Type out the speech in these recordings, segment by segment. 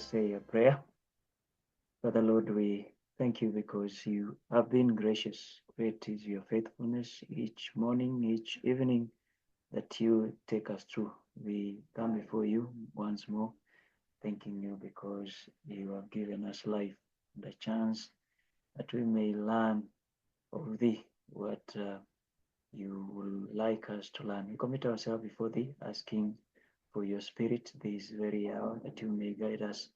us say a prayer. Father Lord, we thank you because you have been gracious. Great is your faithfulness each morning, each evening that you take us through. We come before you once more, thanking you because you have given us life and a chance that we may learn of thee what you would like us to learn. We commit ourselves before thee, asking for your spirit this very hour, that you may guide us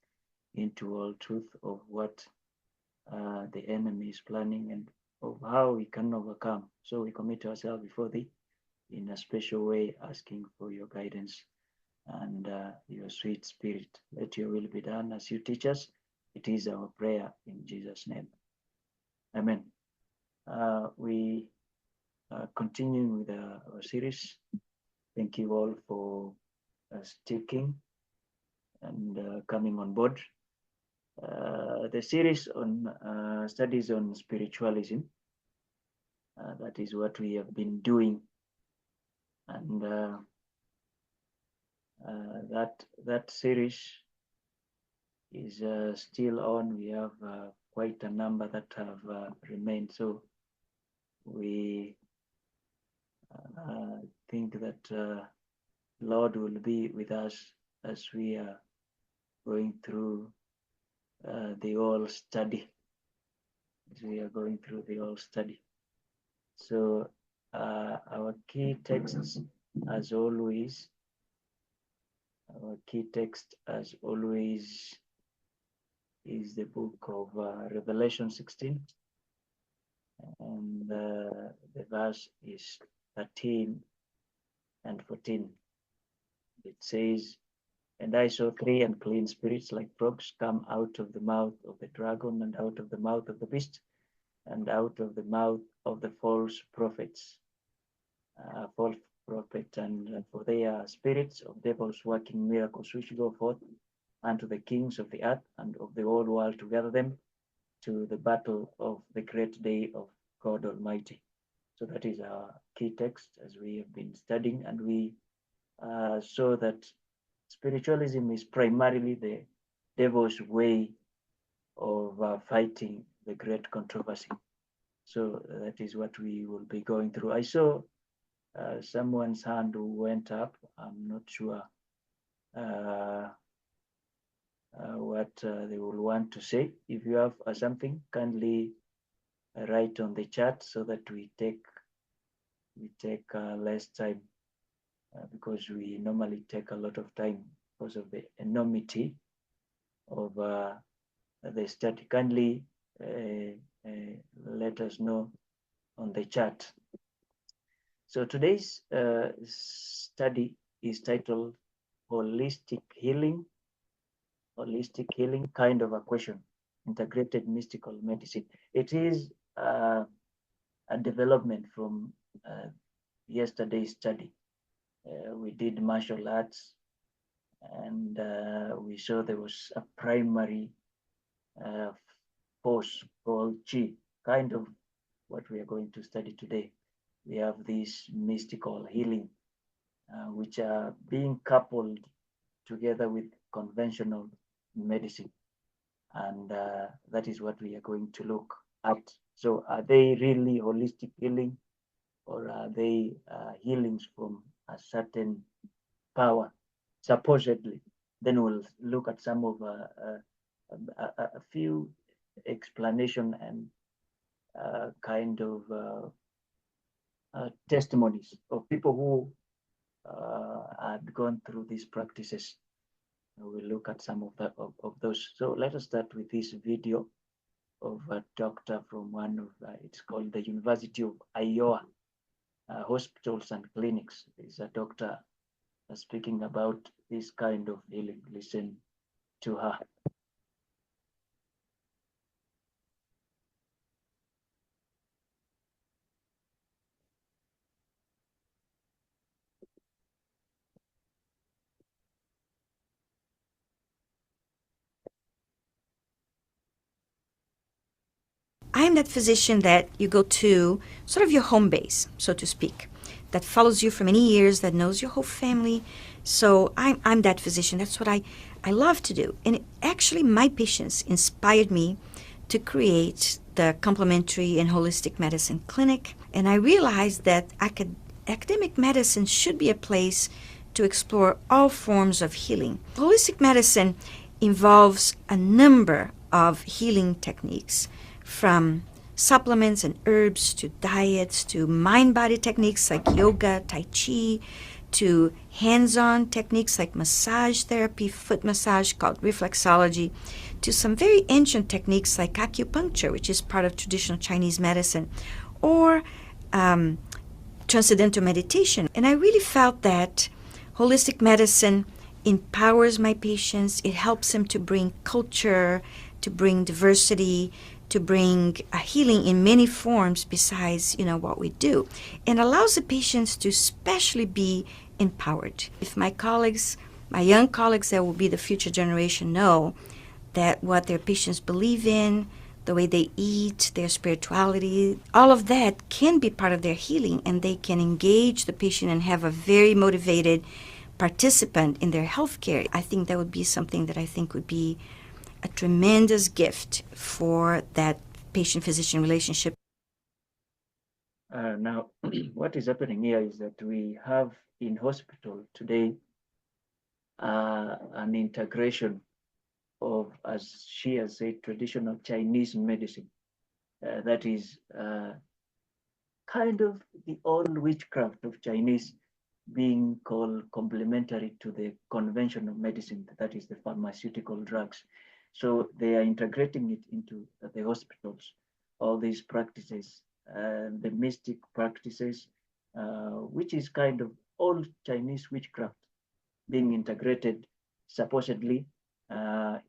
into all truth of what the enemy is planning and of how we can overcome. So we commit ourselves before thee in a special way, asking for your guidance and your sweet spirit. Let your will be done as you teach us. It is our prayer in Jesus' name. Amen. We are continuing with our series. Thank you all for sticking and coming on board. The series on studies on spiritualism. That is what we have been doing, and that series is still on. We have quite a number that have remained, so we think that Lord will be with us as we are going through the whole study. So our key texts, as always, is the book of Revelation 16, and the verse is 13 and 14. It says, "And I saw 3 unclean spirits like frogs come out of the mouth of the dragon, and out of the mouth of the beast, and out of the mouth of the false prophet, and for they are spirits of devils working miracles, which go forth unto the kings of the earth and of the whole world to gather them to the battle of the great day of God Almighty." So that is our key text as we have been studying, and we saw that spiritualism is primarily the devil's way of fighting the great controversy. So that is what we will be going through. I saw someone's hand who went up. I'm not sure what they will want to say. If you have something, kindly write on the chat so that we take less time, because we normally take a lot of time because of the enormity of the study. Kindly let us know on the chat. So today's study is titled Holistic Healing, kind of a question, integrated mystical medicine. It is a development from yesterday's study. We did martial arts, and we saw there was a primary force called Chi, kind of what we are going to study today. We have this mystical healing, which are being coupled together with conventional medicine, and that is what we are going to look at. So are they really holistic healing, or are they healings from a certain power, supposedly? Then we'll look at some of a few explanation and kind of testimonies of people who had gone through these practices. We'll look at some of those. So let us start with this video of a doctor from one of it's called the University of Iowa hospitals and clinics. There's a doctor speaking about this kind of healing. Listen to her. I'm that physician that you go to, sort of your home base, so to speak, that follows you for many years, that knows your whole family, So I'm that physician. That's what I love to do. And actually, my patients inspired me to create the complementary and holistic medicine clinic. And I realized that academic medicine should be a place to explore all forms of healing. Holistic medicine involves a number of healing techniques, from supplements and herbs to diets to mind body techniques like yoga, tai chi, to hands on techniques like massage therapy, foot massage called reflexology, to some very ancient techniques like acupuncture, which is part of traditional Chinese medicine, or transcendental meditation. And I really felt that holistic medicine empowers my patients. It helps them to bring culture, to bring diversity, to bring a healing in many forms besides, what we do, and allows the patients to especially be empowered. If my colleagues, my young colleagues that will be the future generation, know that what their patients believe in, the way they eat, their spirituality, all of that can be part of their healing, and they can engage the patient and have a very motivated participant in their healthcare. I think that would be something that I think would be a tremendous gift for that patient-physician relationship. Now, what is happening here is that we have in hospital today an integration of, as she has said, traditional Chinese medicine. That is kind of the old witchcraft of Chinese being called complementary to the conventional medicine, that is the pharmaceutical drugs. So they are integrating it into the hospitals, all these practices, the mystic practices, which is kind of old Chinese witchcraft being integrated supposedly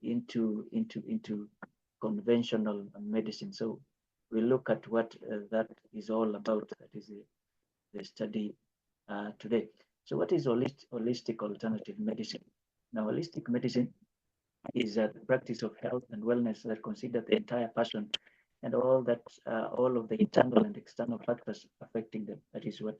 into conventional medicine. So we look at what that is all about. That is the study today. So what is holistic alternative medicine? Now, holistic medicine is a practice of health and wellness that consider the entire person and all of the internal and external factors affecting them. That is what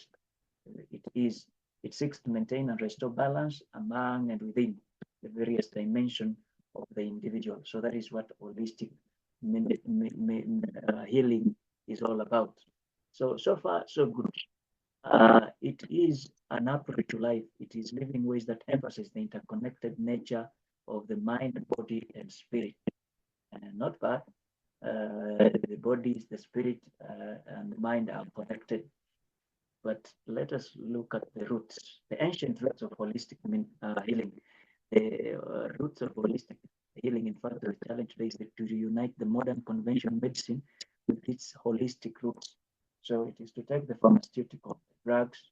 it is. It seeks to maintain and restore balance among and within the various dimensions of the individual. So that is what holistic healing is all about. So far, so good. It is an approach to life. It is living ways that emphasize the interconnected nature of the mind, body, and spirit. And not bad. The body, the spirit, and the mind are connected. But let us look at the roots, the ancient roots of holistic healing. The roots of holistic healing, in fact, the challenge today is to reunite the modern conventional medicine with its holistic roots. So it is to take the pharmaceutical drugs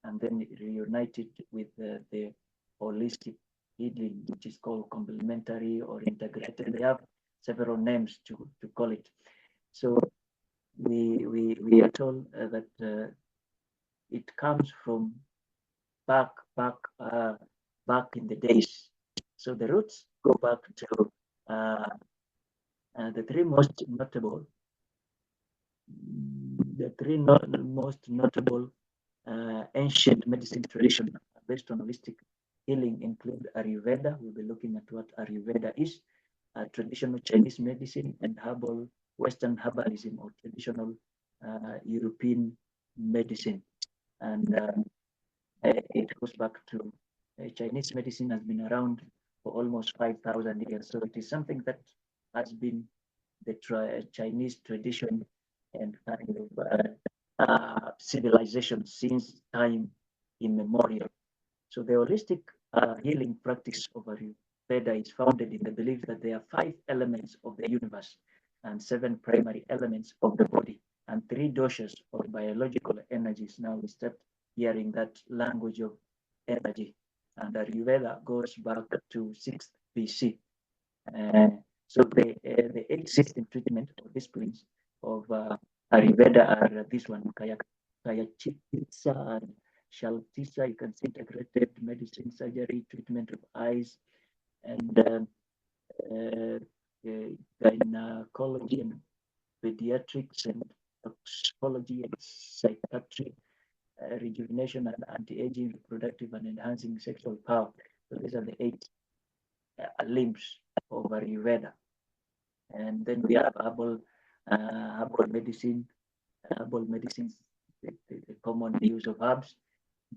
and then reunite it with the holistic healing, which is called complementary or integrated. They have several names to call it. So we are told that it comes from back back back in the days. So the roots go back to uh, the three most notable, most notable ancient medicine tradition based on holistic healing include Ayurveda. We'll be looking at what Ayurveda is, traditional Chinese medicine, and Western herbalism or traditional European medicine. And it goes back to Chinese medicine has been around for almost 5,000 years. So it is something that has been the Chinese tradition and kind of civilization since time immemorial. So the holistic healing practice of Ayurveda is founded in the belief that there are 5 elements of the universe and 7 primary elements of the body and 3 doshas or biological energies. Now we start hearing that language of energy. And Ayurveda goes back to 6th BC. So the 8 system treatment or disciplines of Ayurveda are this one, Kaya Chikitsa and Shaltisa. You can see integrated medicine, surgery, treatment of eyes, and gynecology and pediatrics and toxicology and psychiatry. rejuvenation and anti-aging, reproductive and enhancing sexual power. So these are the 8 limbs of Ayurveda. And then we have herbal medicine, herbal medicines, the common use of herbs.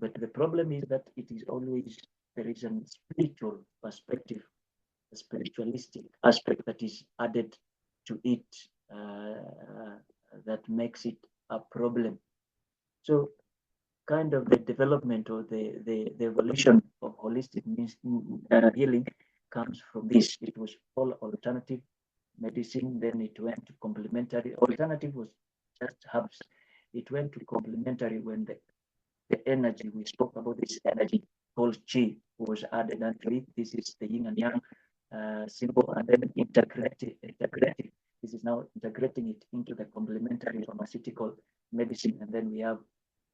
But the problem is that it is always, there is a spiritual perspective, a spiritualistic aspect that is added to it, that makes it a problem. So kind of the development or the evolution of holistic healing comes from this. It was all alternative medicine, then it went to complementary. Alternative was just herbs. It went to complementary when the energy, we spoke about this energy called chi was added unto it. This is the yin and yang symbol, and then integrated. This is now integrating it into the complementary pharmaceutical medicine, and then we have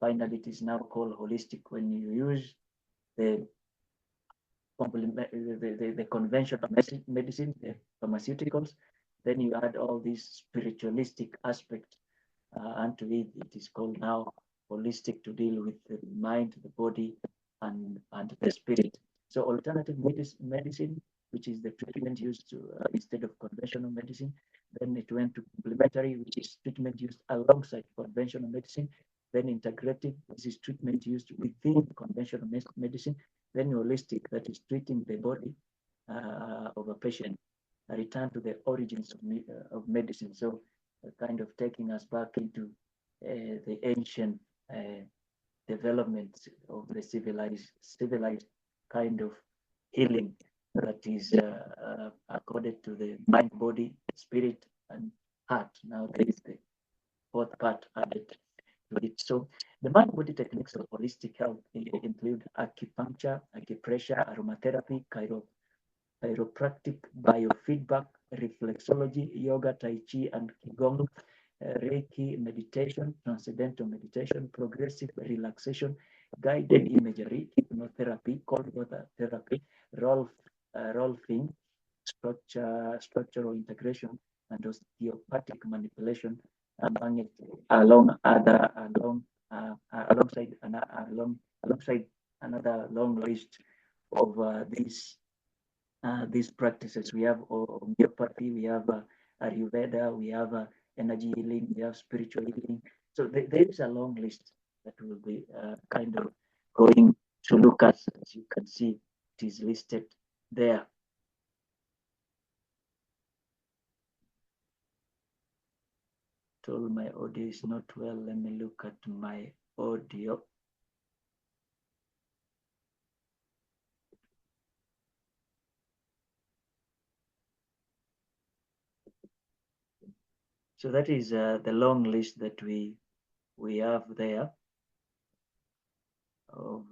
finally it is now called holistic when you use the complement the conventional medicine, the pharmaceuticals, then you add all these spiritualistic aspects unto it. It is called now holistic to deal with the mind, the body, and the spirit. So alternative medicine, which is the treatment used to, instead of conventional medicine, then it went to complementary, which is treatment used alongside conventional medicine. Then integrative, this is treatment used within conventional medicine. Then holistic, that is treating the body of a patient. A return to the origins of medicine. So kind of taking us back into the ancient development of the civilized kind of healing that is accorded to the mind, body, spirit, and heart. Now there is the fourth part added to it. So the mind body techniques of holistic health include acupuncture, acupressure, aromatherapy, chiropractic, biofeedback, reflexology, yoga, tai chi, and qigong, Reiki meditation, transcendental meditation, progressive relaxation, guided imagery, hypnotherapy, cold water therapy, rolfing, structural integration, and osteopathic manipulation among it, alongside alongside another long list of these practices. We have homeopathy, we have Ayurveda, we have energy healing, we have spiritual healing. So there is a long list that will be kind of going to look at. As you can see, it is listed there. Told my audio is not well. Let me look at my audio. So that is the long list that we have there of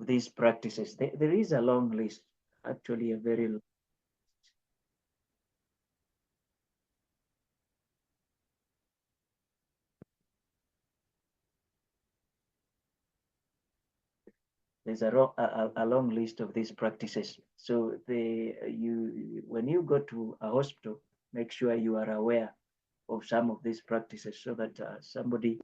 these practices. There is a long list, actually a very long. There's a long list of these practices. So when you go to a hospital, make sure you are aware of some of these practices so that somebody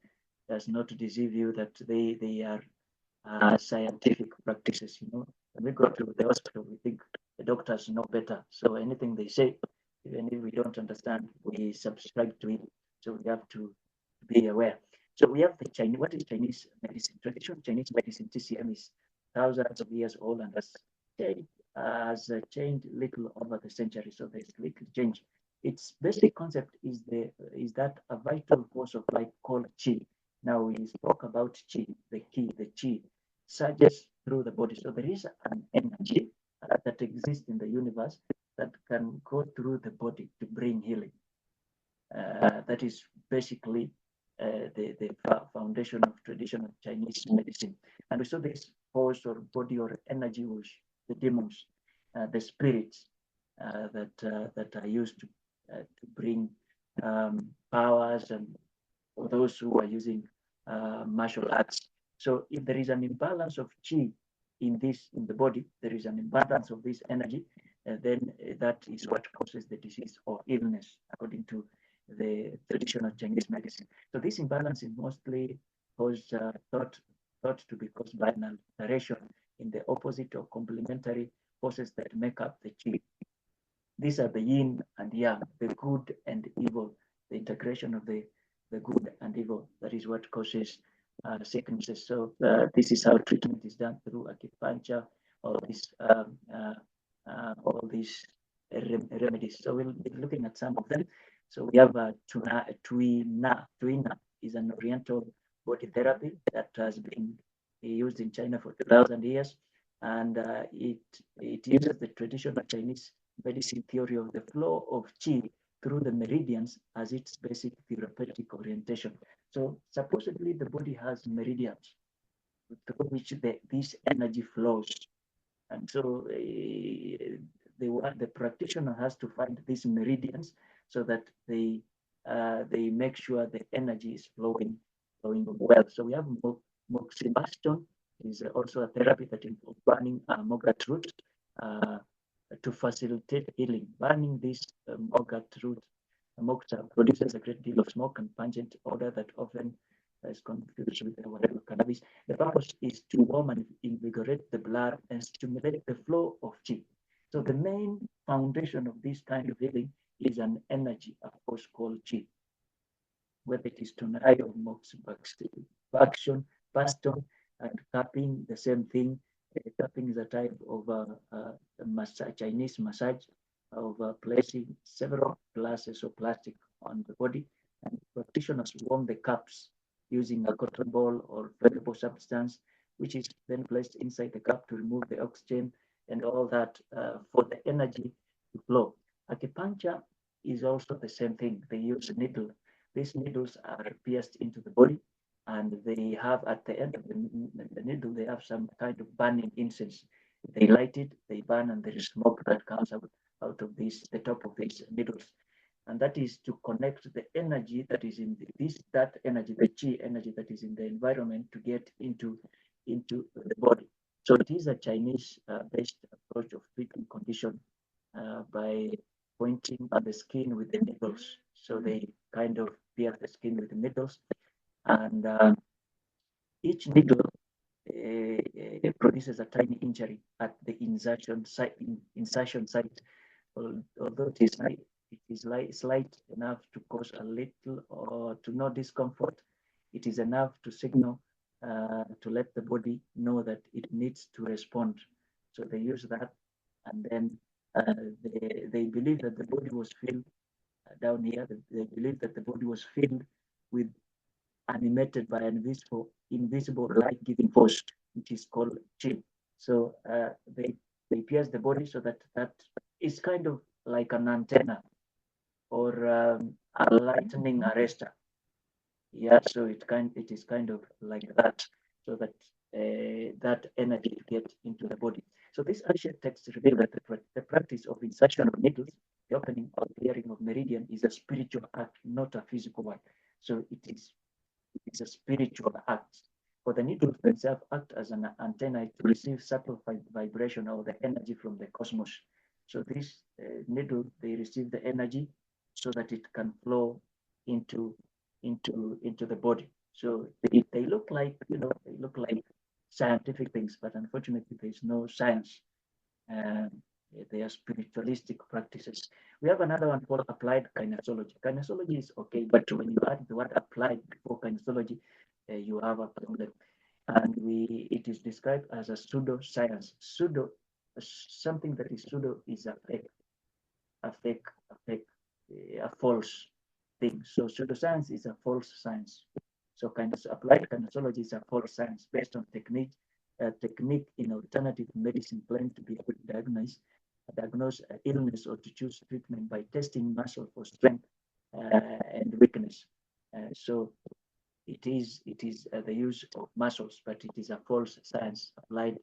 does not deceive you that they are scientific practices. You know, when we go to the hospital, we think the doctors know better. So anything they say, even if we don't understand, we subscribe to it. So we have to be aware. So we have the Chinese. What is Chinese medicine? Traditional Chinese medicine, TCM, is thousands of years old and has changed little over the centuries. So there's little change. Its basic concept is that a vital force of life called qi. Now we spoke about qi, the key, the qi surges through the body. So there is an energy that exists in the universe that can go through the body to bring healing. That is basically the foundation of traditional Chinese medicine. And we saw this force or body or energy was the demons, the spirits that are used to bring powers, and for those who are using martial arts. So if there is an imbalance of chi in the body, there is an imbalance of this energy, then that is what causes the disease or illness, according to the traditional Chinese medicine. So this imbalance is mostly caused, thought to be caused by an alteration in the opposite or complementary forces that make up the qi. These are the yin and yang, the good and evil, the integration of the good and evil. That is what causes sicknesses. So this is how treatment is done through acupuncture, all these remedies. So we'll be looking at some of them. So we have Tuina. Tuina is an oriental body therapy that has been used in China for 2,000 years. And it uses the traditional Chinese medicine theory of the flow of qi through the meridians as its basic therapeutic orientation. So supposedly the body has meridians through which this energy flows. And so the practitioner has to find these meridians so that they make sure the energy is flowing well. So we have moxibustion is also a therapy that involves burning mogat root uh, to facilitate healing. Burning this mogat root moxa produces a great deal of smoke and pungent odor that often is confused with whatever cannabis. The purpose is to warm and invigorate the blood and stimulate the flow of qi. So the main foundation of this kind of healing is an energy, of course, called qi, whether it is tonai or moxibustion, baston, and cupping, the same thing. Cupping is a type of Chinese massage of placing several glasses of plastic on the body, and practitioners warm the cups using a cotton ball or flammable substance, which is then placed inside the cup to remove the oxygen and all that for the energy to flow. Acupuncture is also the same thing. They use a needle. These needles are pierced into the body, and they have at the end of the needle, they have some kind of burning incense. They light it, they burn, and there is smoke that comes out of the top of these needles. And that is to connect the energy that is in that energy, the chi energy that is in the environment to get into the body. So it is a Chinese based approach of treating condition by pointing on the skin with the needles. So they kind of pierce the skin with the needles, and each needle produces a tiny injury at the insertion site. Although it is slight enough to cause a little or to no discomfort, it is enough to signal to let the body know that it needs to respond. So they use that, and then they believe that the body was filled down here. They believe that the body was filled with animated by an invisible light-giving force, which is called chill. So they pierce the body so that is kind of like an antenna or a lightning arrestor. Yeah, so it is kind of like that, so that that energy gets into the body. So this ancient text reveal that the practice of insertion of needles, the opening or clearing of meridian, is a spiritual act, not a physical one. So it's a spiritual act. For the needles themselves act as an antenna to receive subtle vibration or the energy from the cosmos. So this needle, they receive the energy so that it can flow into into the body. So they look like they look like scientific things, but unfortunately there's no science. Um, they are spiritualistic practices. We have another one called applied kinesiology. Kinesiology is okay, but when you add the word applied before kinesiology, you have a problem. And it is described as a pseudo-science. Something that is pseudo is a fake, a fake, a false thing. So pseudoscience is a false science. So applied kinesiology is a false science based on technique in alternative medicine claimed to be able to diagnose illness or to choose treatment by testing muscle for strength and weakness. So it is the use of muscles, but it is a false science. Applied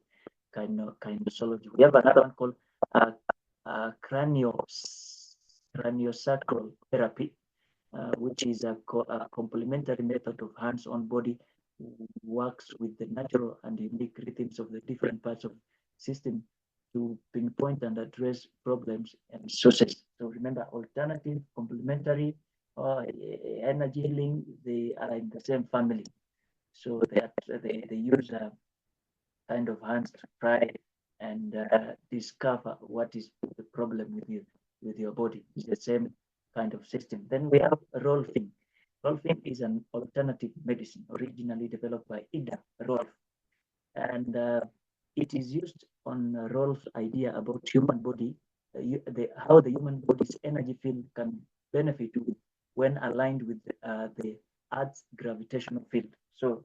kinesiology. We have another one called uh, craniosacral therapy, which is a complementary method of hands-on body works with the natural and unique rhythms of the different parts of the system to pinpoint and address problems and sources. So remember, alternative, complementary, or energy healing, they are in the same family. So they use kind of hands to try and discover what is the problem with your body. It's the same kind of system. Then we have Rolfing. Rolfing is an alternative medicine originally developed by Ida Rolf, and it is used on Rolf's idea about human body, how the human body's energy field can benefit when aligned with the Earth's gravitational field. So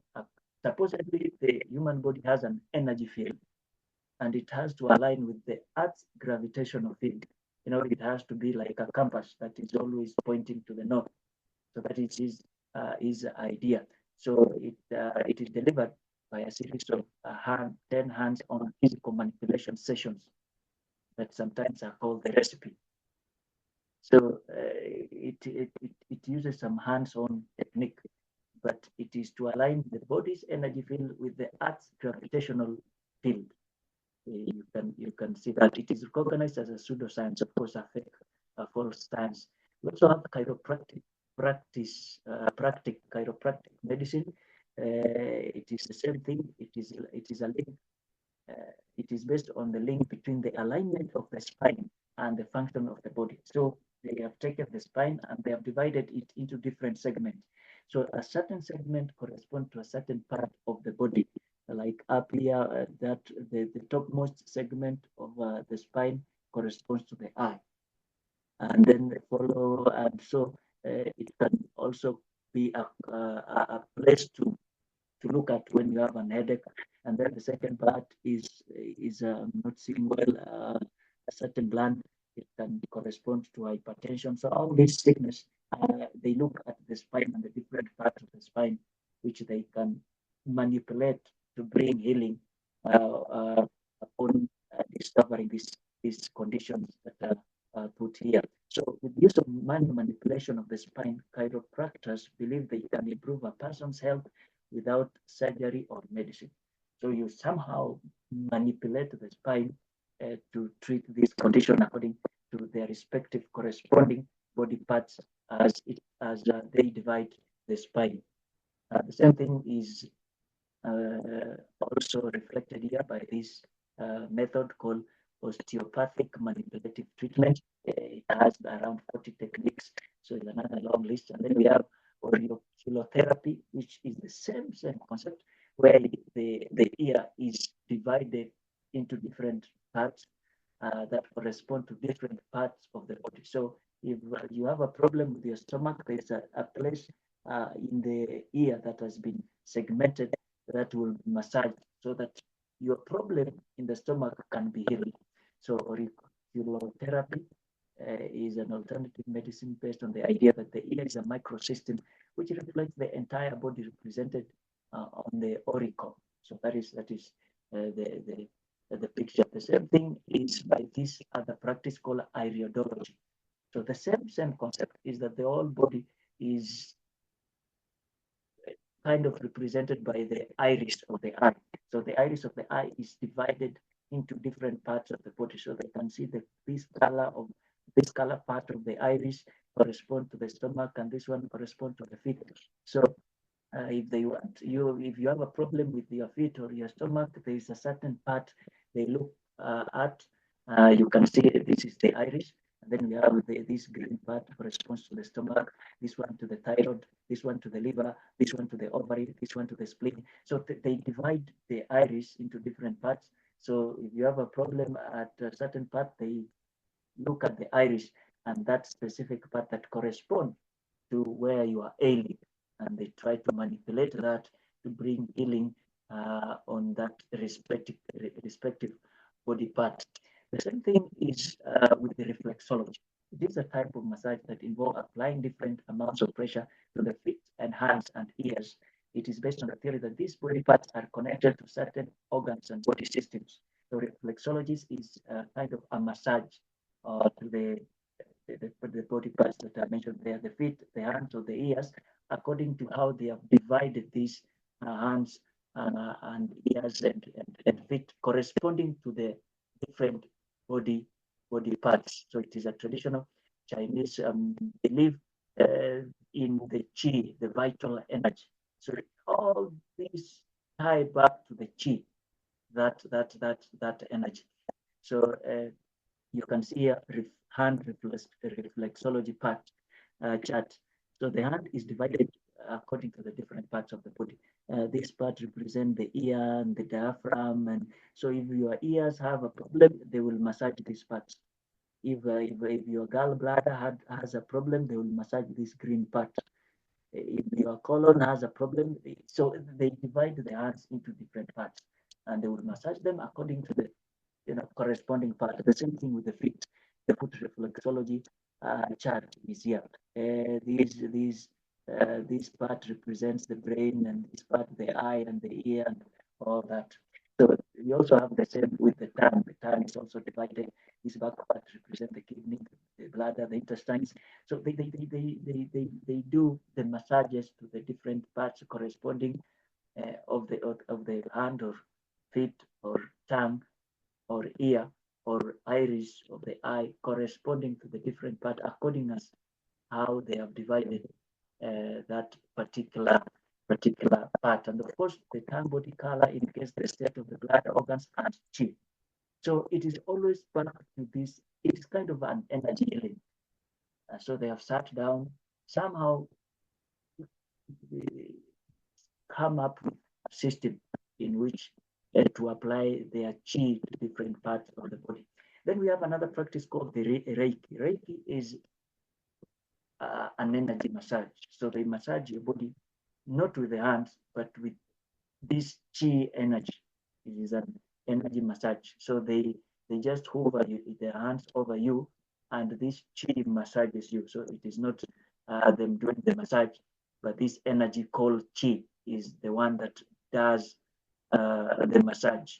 supposedly the human body has an energy field, and it has to align with the Earth's gravitational field. You know, it has to be like a compass that is always pointing to the north. So that is his idea. So it is delivered by a series of 10 hands-on physical manipulation sessions that sometimes are called the recipe. So it uses some hands-on technique, but it is to align the body's energy field with the Earth's gravitational field. You can see that it is recognized as a pseudoscience, of course, a fake, a false science. We also have practice chiropractic medicine. It is the same thing. It is a link. It is based on the link between the alignment of the spine and the function of the body. So they have taken the spine and they have divided it into different segments. So a certain segment corresponds to a certain part of the body, like up here, that the topmost segment of the spine corresponds to the eye, and then they follow, and so it can also be a place to look at when you have an headache. And then the second part is not seeing well, a certain gland. It can correspond to hypertension. So all these sickness, they look at the spine and the different parts of the spine, which they can manipulate to bring healing upon discovering these conditions that are put here. So with use of manual manipulation of the spine, chiropractors believe they can improve a person's health without surgery or medicine. So you somehow manipulate the spine to treat this condition according to their respective corresponding body parts as they divide the spine. The same thing is also reflected here by this method called osteopathic manipulative treatment. It has around 40 techniques, so it's another long list. And then we have auriculotherapy, which is the same concept, where the ear is divided into different parts that correspond to different parts of the body. So if you have a problem with your stomach, there's a place in the ear that has been segmented that will massage so that your problem in the stomach can be healed. So auriculotherapy is an alternative medicine based on the idea that the ear is a microsystem which reflects the entire body represented on the auricle. So that is the picture. The same thing is by this other practice called iridology. So the same concept is that the whole body is kind of represented by the iris of the eye. So the iris of the eye is divided into different parts of the body. So they can see that this color part of the iris correspond to the stomach, and this one correspond to the feet. So if you have a problem with your feet or your stomach, there is a certain part they look at. You can see this is the iris, and then we have this green part corresponds to the stomach, this one to the thyroid, this one to the liver, this one to the ovary, this one to the spleen. So they divide the iris into different parts. So if you have a problem at a certain part, they look at the iris and that specific part that corresponds to where you are ailing, and they try to manipulate that to bring healing on that respective body part. The same thing is with the reflexology. It is a type of massage that involves applying different amounts of pressure to the feet and hands and ears. It is based on the theory that these body parts are connected to certain organs and body systems. So reflexology is kind of a massage to the body parts that I mentioned there, the feet, the hands, or the ears, according to how they have divided these hands and ears and feet corresponding to the different body parts. So it is a traditional Chinese belief in the chi, the vital energy. So all these tie back to the chi, that energy. So you can see a hand reflexology part chart. So the hand is divided according to the different parts of the body. This part represents the ear and the diaphragm, and so if your ears have a problem, they will massage these parts. If your gallbladder has a problem, they will massage this green part. If your colon has a problem, so they divide the hands into different parts, and they will massage them according to the corresponding part. The same thing with the feet. The foot reflexology chart is here. This part represents the brain, and this part the eye and the ear and all that. So we also have the same with the tongue. The tongue is also divided. This back part represents the kidney, the bladder, the intestines. So they do the massages to the different parts corresponding of the hand or feet or tongue or ear or iris of the eye corresponding to the different part according as how they have divided that particular part. And of course, the tongue body color indicates the state of the blood organs and chi. So it is always back to this. It is kind of an energy healing. So they have sat down somehow come up with a system in which to apply their chi to different parts of the body. Then we have another practice called the Reiki. Reiki is an energy massage. So they massage your body not with the hands, but with this chi energy. It is an energy massage. So they just hover their hands over you, and this chi massages you. So it is not them doing the massage, but this energy called chi is the one that does the massage.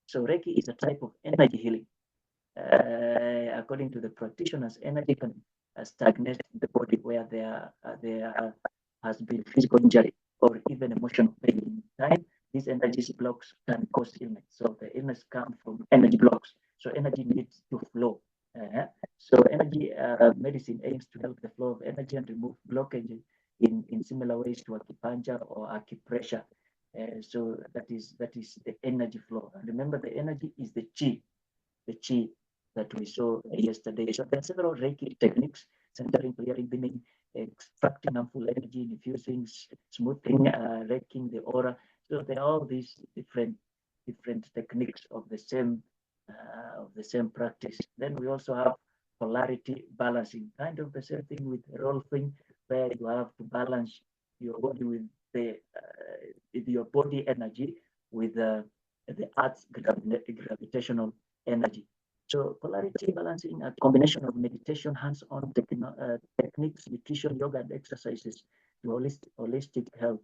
So Reiki is a type of energy healing. According to the practitioners, energy can stagnate in the body where there has been physical injury or even emotional pain. In time, these energy blocks can cause illness. So the illness comes from energy blocks. So energy needs to flow. So energy medicine aims to help the flow of energy and remove blockage in similar ways to acupuncture or acupressure. So that is the energy flow. And remember, the energy is the chi that we saw yesterday. So there are several Reiki techniques: centering, clearing, beaming, extracting harmful energy, diffusing, smoothing, raking the aura. So there are all these different techniques of the same practice. Then we also have polarity balancing, kind of the same thing with rolfing, where you have to balance your body with your body energy with the Earth's gravitational energy. So polarity balancing, a combination of meditation, hands-on techniques, nutrition, yoga, and exercises to holistic health.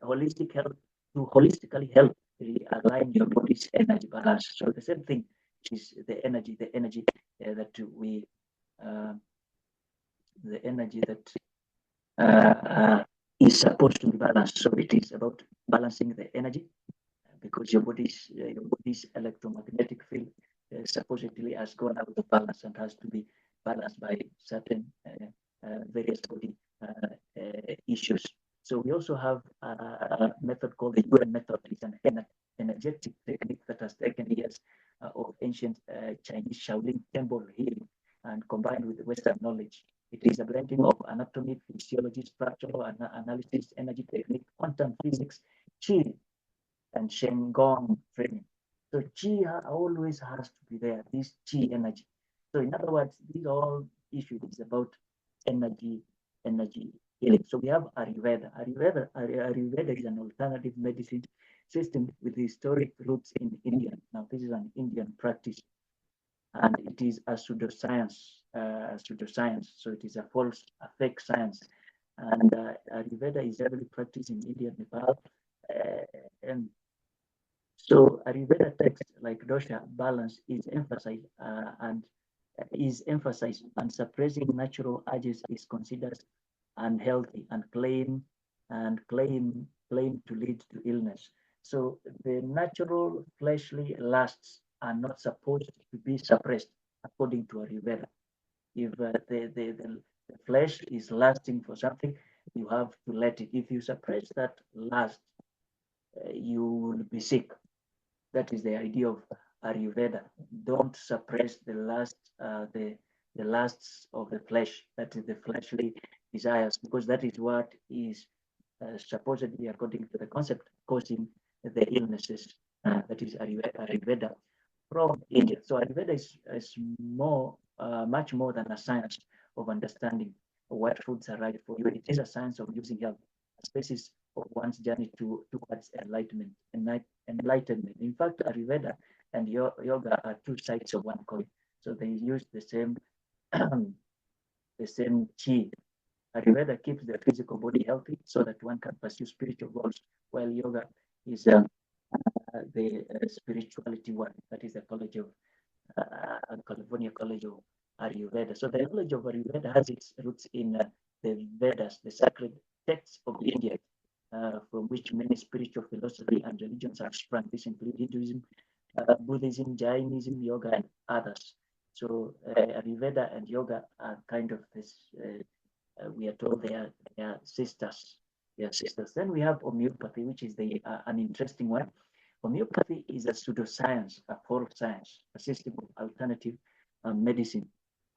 Holistic health to holistically help realign your body's energy balance. So the same thing is the energy uh, the energy that is supposed to be balanced. So it is about balancing the energy because your body's electromagnetic field supposedly has gone out of balance and has to be balanced by certain various body issues. So we also have a method called the UN method. It's an energetic technique that has taken years of ancient Chinese Shaolin temple healing and combined with Western knowledge. It is a blending of anatomy, physiology, structural analysis, energy technique, quantum physics, chi, and Shengon training. So chi always has to be there, this chi energy. So in other words, these all issues is about energy healing. So we have Ayurveda. Ayurveda is an alternative medicine system with historic roots in India. Now this is an Indian practice, and it is a pseudoscience. So it is a fake science. And Ayurveda is heavily practiced in India, Nepal, and so Ayurveda texts like dosha balance is emphasized, and suppressing natural urges is considered unhealthy and claim to lead to illness. So the natural fleshly lusts are not supposed to be suppressed according to Ayurveda. If the flesh is lasting for something, you have to let it. If you suppress that lust, you will be sick. That is the idea of Ayurveda. Don't suppress the lusts of the flesh, that is the fleshly desires, because that is what is supposedly, according to the concept, causing the illnesses. That is Ayurveda from India. So Ayurveda is much more than a science of understanding what foods are right for you. It is a science of using health as basis of one's journey towards enlightenment. In fact, Ayurveda and yoga are two sides of one coin. So they use the same the same chi. Ayurveda keeps the physical body healthy so that one can pursue spiritual goals, while yoga is the spirituality one. That is the College of California College of Ayurveda. So the knowledge of Ayurveda has its roots in the Vedas, the sacred texts of India, from which many spiritual philosophy and religions have sprung. This include Hinduism, Buddhism, Jainism, yoga, and others. So Ayurveda and yoga are kind of this. We are told they are sisters. They are sisters. Then we have homeopathy, which is the an interesting one. Homeopathy is a pseudoscience, a false science, a system of alternative medicine,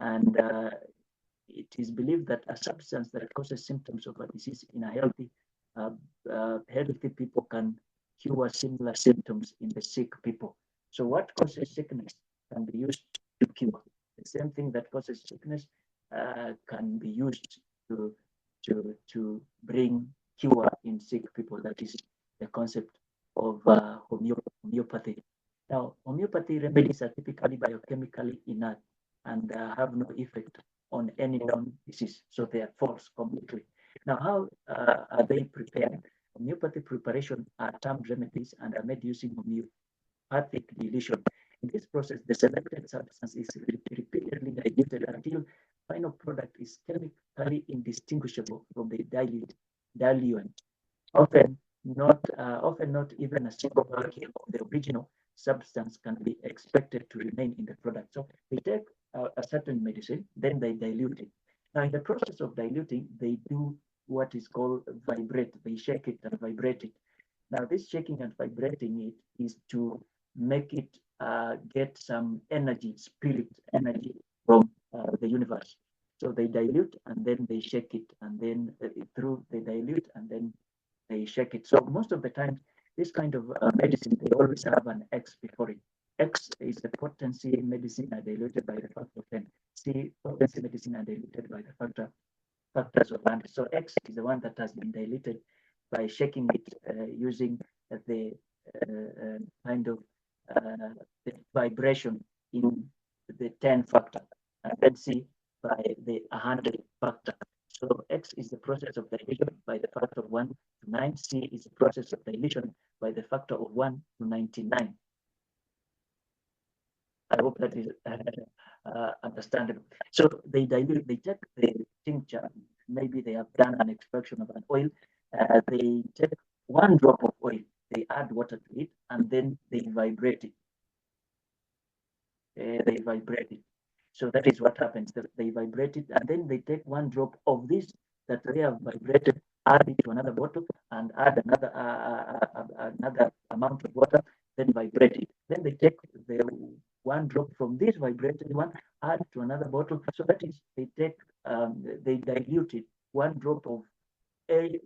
and it is believed that a substance that causes symptoms of a disease in a uh, healthy people can cure similar symptoms in the sick people. So what causes sickness can be used to cure. The same thing that causes sickness can be used to to bring cure in sick people. That is the concept of homeopathy. Now, homeopathy remedies are typically biochemically inert and have no effect on any known disease. So they are false completely. Now, how are they prepared? Homeopathy preparation are termed remedies and are made using homeopathic dilution. In this process, the selected substance is repeatedly diluted until final product is chemically indistinguishable from the diluent. Often not even a single molecule of the original substance can be expected to remain in the product. So they take a certain medicine, then they dilute it. Now, in the process of diluting, they do what is called vibrate. They shake it and vibrate it. Now, this shaking and vibrating it is to make it get some energy, spirit energy from the universe. So they dilute and then they shake it, and then through they dilute and then they shake it. So most of the time, this kind of medicine, they always have an X before it. X is the potency medicine are diluted by the factor of 10. C, potency medicine are diluted by the factors of 100. So X is the one that has been diluted by shaking it using the kind of the vibration in the 10 factor, and then C by the 100 factor. So X is the process of dilution by the factor of 1 to 9. C is the process of dilution by the factor of 1 to 99. I hope that is understandable. So they dilute, they take the tincture, maybe they have done an extraction of an oil, they take one drop of oil, they add water to it, and then they vibrate it. They vibrate it. So that is what happens. They vibrate it, and then they take one drop of this that they have vibrated, add it to another bottle, and add another amount of water, then vibrate it. Then they take the one drop from this vibrated one, add to another bottle. So that is, they dilute it, one drop of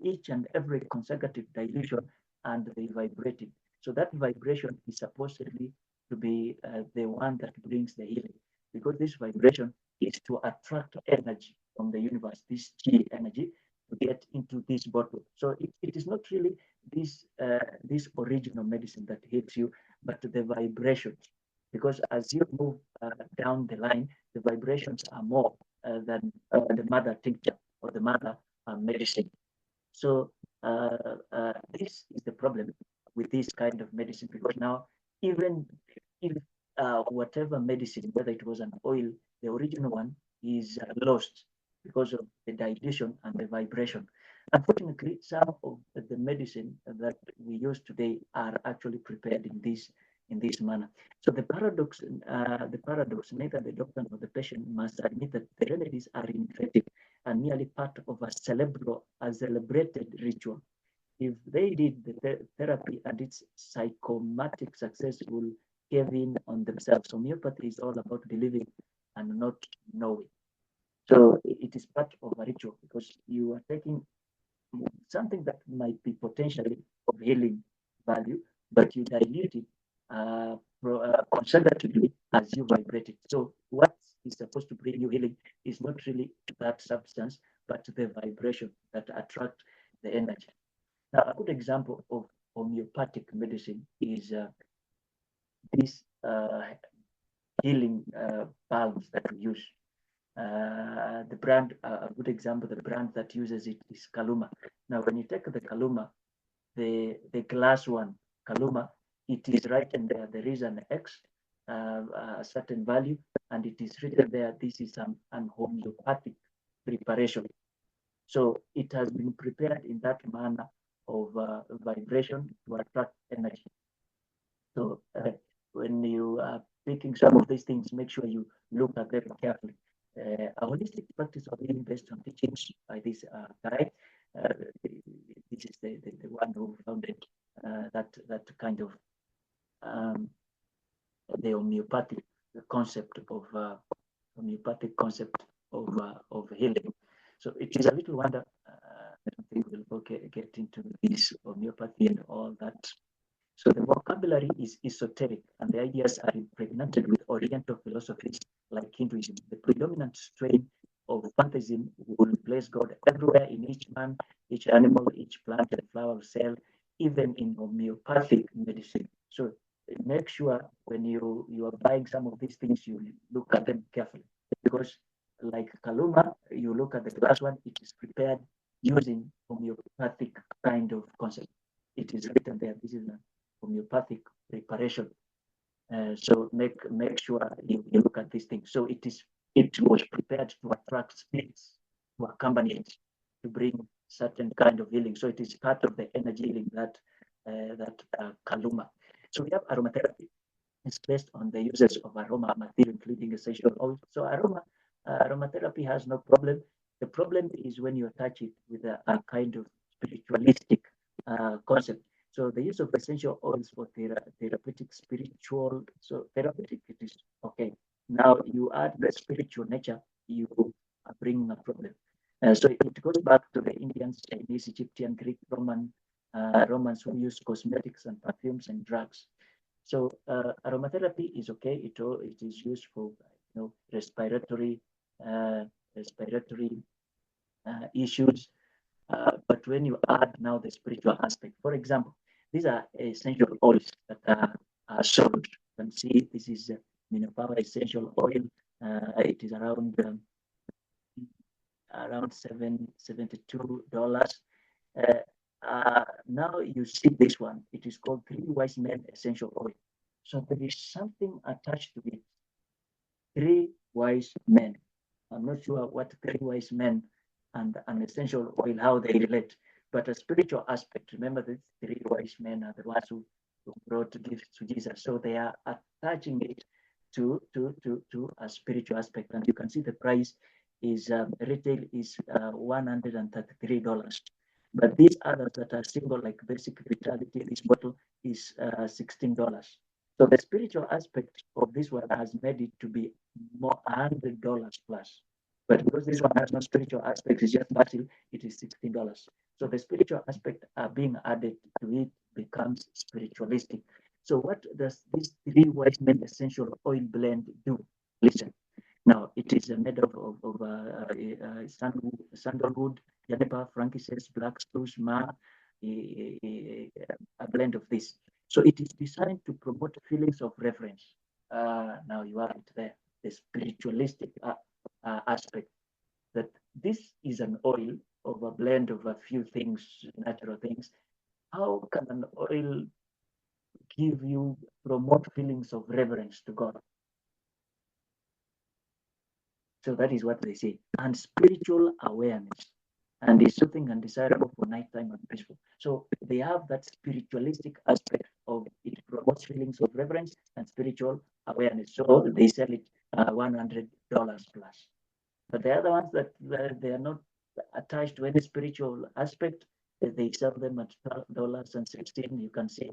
each and every consecutive dilution, and they vibrate it. So that vibration is supposedly to be the one that brings the healing, because this vibration is to attract energy from the universe, this chi energy, to get into this bottle. So it is not really this original medicine that hits you, but the vibrations. Because as you move down the line, the vibrations are more than the mother tincture or the mother medicine. So this is the problem with this kind of medicine, because now even if whatever medicine, whether it was an oil, the original one is lost because of the dilution and the vibration. Unfortunately, some of the medicine that we use today are actually prepared in this in this manner. So the paradox, neither the doctor nor the patient must admit that the remedies are ineffective and merely part of a celebrated ritual. If they did, the therapy and its psychomatic success will give in on themselves. Homeopathy is all about believing and not knowing. So it is part of a ritual because you are taking something that might be potentially of healing value, but you dilute it conservatively as you vibrate it. So what is supposed to bring you healing is not really that substance, but the vibration that attract the energy. Now, a good example of homeopathic medicine is these healing balms that we use. The brand, a good example, the brand that uses it is Kaluma. Now, when you take the Kaluma, the glass one, Kaluma, it is written there. There is an X, a certain value, and it is written there. This is an homeopathic preparation. So it has been prepared in that manner of vibration to attract energy. So when you are picking some of these things, make sure you look at them carefully. A holistic practice of healing based on teachings by this guy. Uh, this is the one who founded that kind of um, the homeopathic concept of healing. So it is a little wonder. I don't think we'll get into this homeopathy and all that. So the vocabulary is esoteric, and the ideas are impregnated with Oriental philosophies like Hinduism. The predominant strain of pantheism will place God everywhere in each man, each animal, each plant and flower cell, even in homeopathic medicine. So make sure when you are buying some of these things, you look at them carefully because, like Kaluma, you look at the glass one; it is prepared using homeopathic kind of concept. It is written there. This is a homeopathic preparation. So make sure you look at these things. So it was prepared to attract spirits, to accompany it, to bring certain kind of healing. So it is part of the energy healing that Kaluma. So we have aromatherapy. It's based on the uses of aroma material, including essential oils. So aromatherapy has no problem. The problem is when you attach it with a kind of spiritualistic concept. So the use of essential oils for therapeutic, spiritual, so therapeutic, it is okay. Now you add the spiritual nature, you are bringing a problem. So it goes back to the Indians, Chinese, Egyptian, Greek, Romans who use cosmetics and perfumes and drugs. So aromatherapy is okay. It is used for respiratory uh, respiratory issues. But when you add now the spiritual aspect, for example, these are essential oils that are sold. You can see this is Power essential oil. It is around $72. Now you see this one. It is called Three Wise Men Essential Oil. So there is something attached to it. Three wise men. I'm not sure what three wise men and an essential oil, how they relate, but a spiritual aspect. Remember, these three wise men are the ones who brought gifts to Jesus. So they are attaching it to a spiritual aspect. And you can see the price is retail is $133. But these others that are single, like basic vitality, this bottle is $16. So the spiritual aspect of this one has made it to be more $100 plus. But because this one has no spiritual aspect, it's just battle, it is $16. So the spiritual aspect being added to it becomes spiritualistic. So what does this three wise men essential oil blend do? Listen. Now it is made sandalwood, juniper, frankincense, black spruce, myrrh, a blend of this. So it is designed to promote feelings of reverence. Now you have it there, the spiritualistic aspect. That this is an oil of a blend of a few things, natural things. How can an oil give you promote feelings of reverence to God? So that is what they say. And spiritual awareness. And is something undesirable for nighttime and peaceful. So they have that spiritualistic aspect of it promotes evokes feelings of reverence and spiritual awareness. So they sell it $100 plus. But the other ones that they are not attached to any spiritual aspect, they sell them at $12 and 16. You can see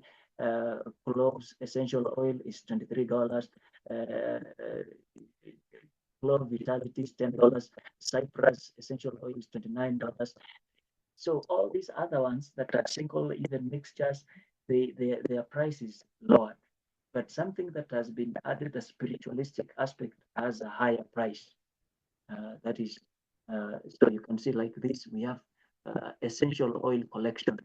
cloves essential oil is $23. Uh, Clove vitality is $10. Cypress essential oil is $29. So all these other ones that are single, even mixtures, their price is lower. But something that has been added, a spiritualistic aspect, has a higher price. That is, so you can see like this, we have essential oil collection.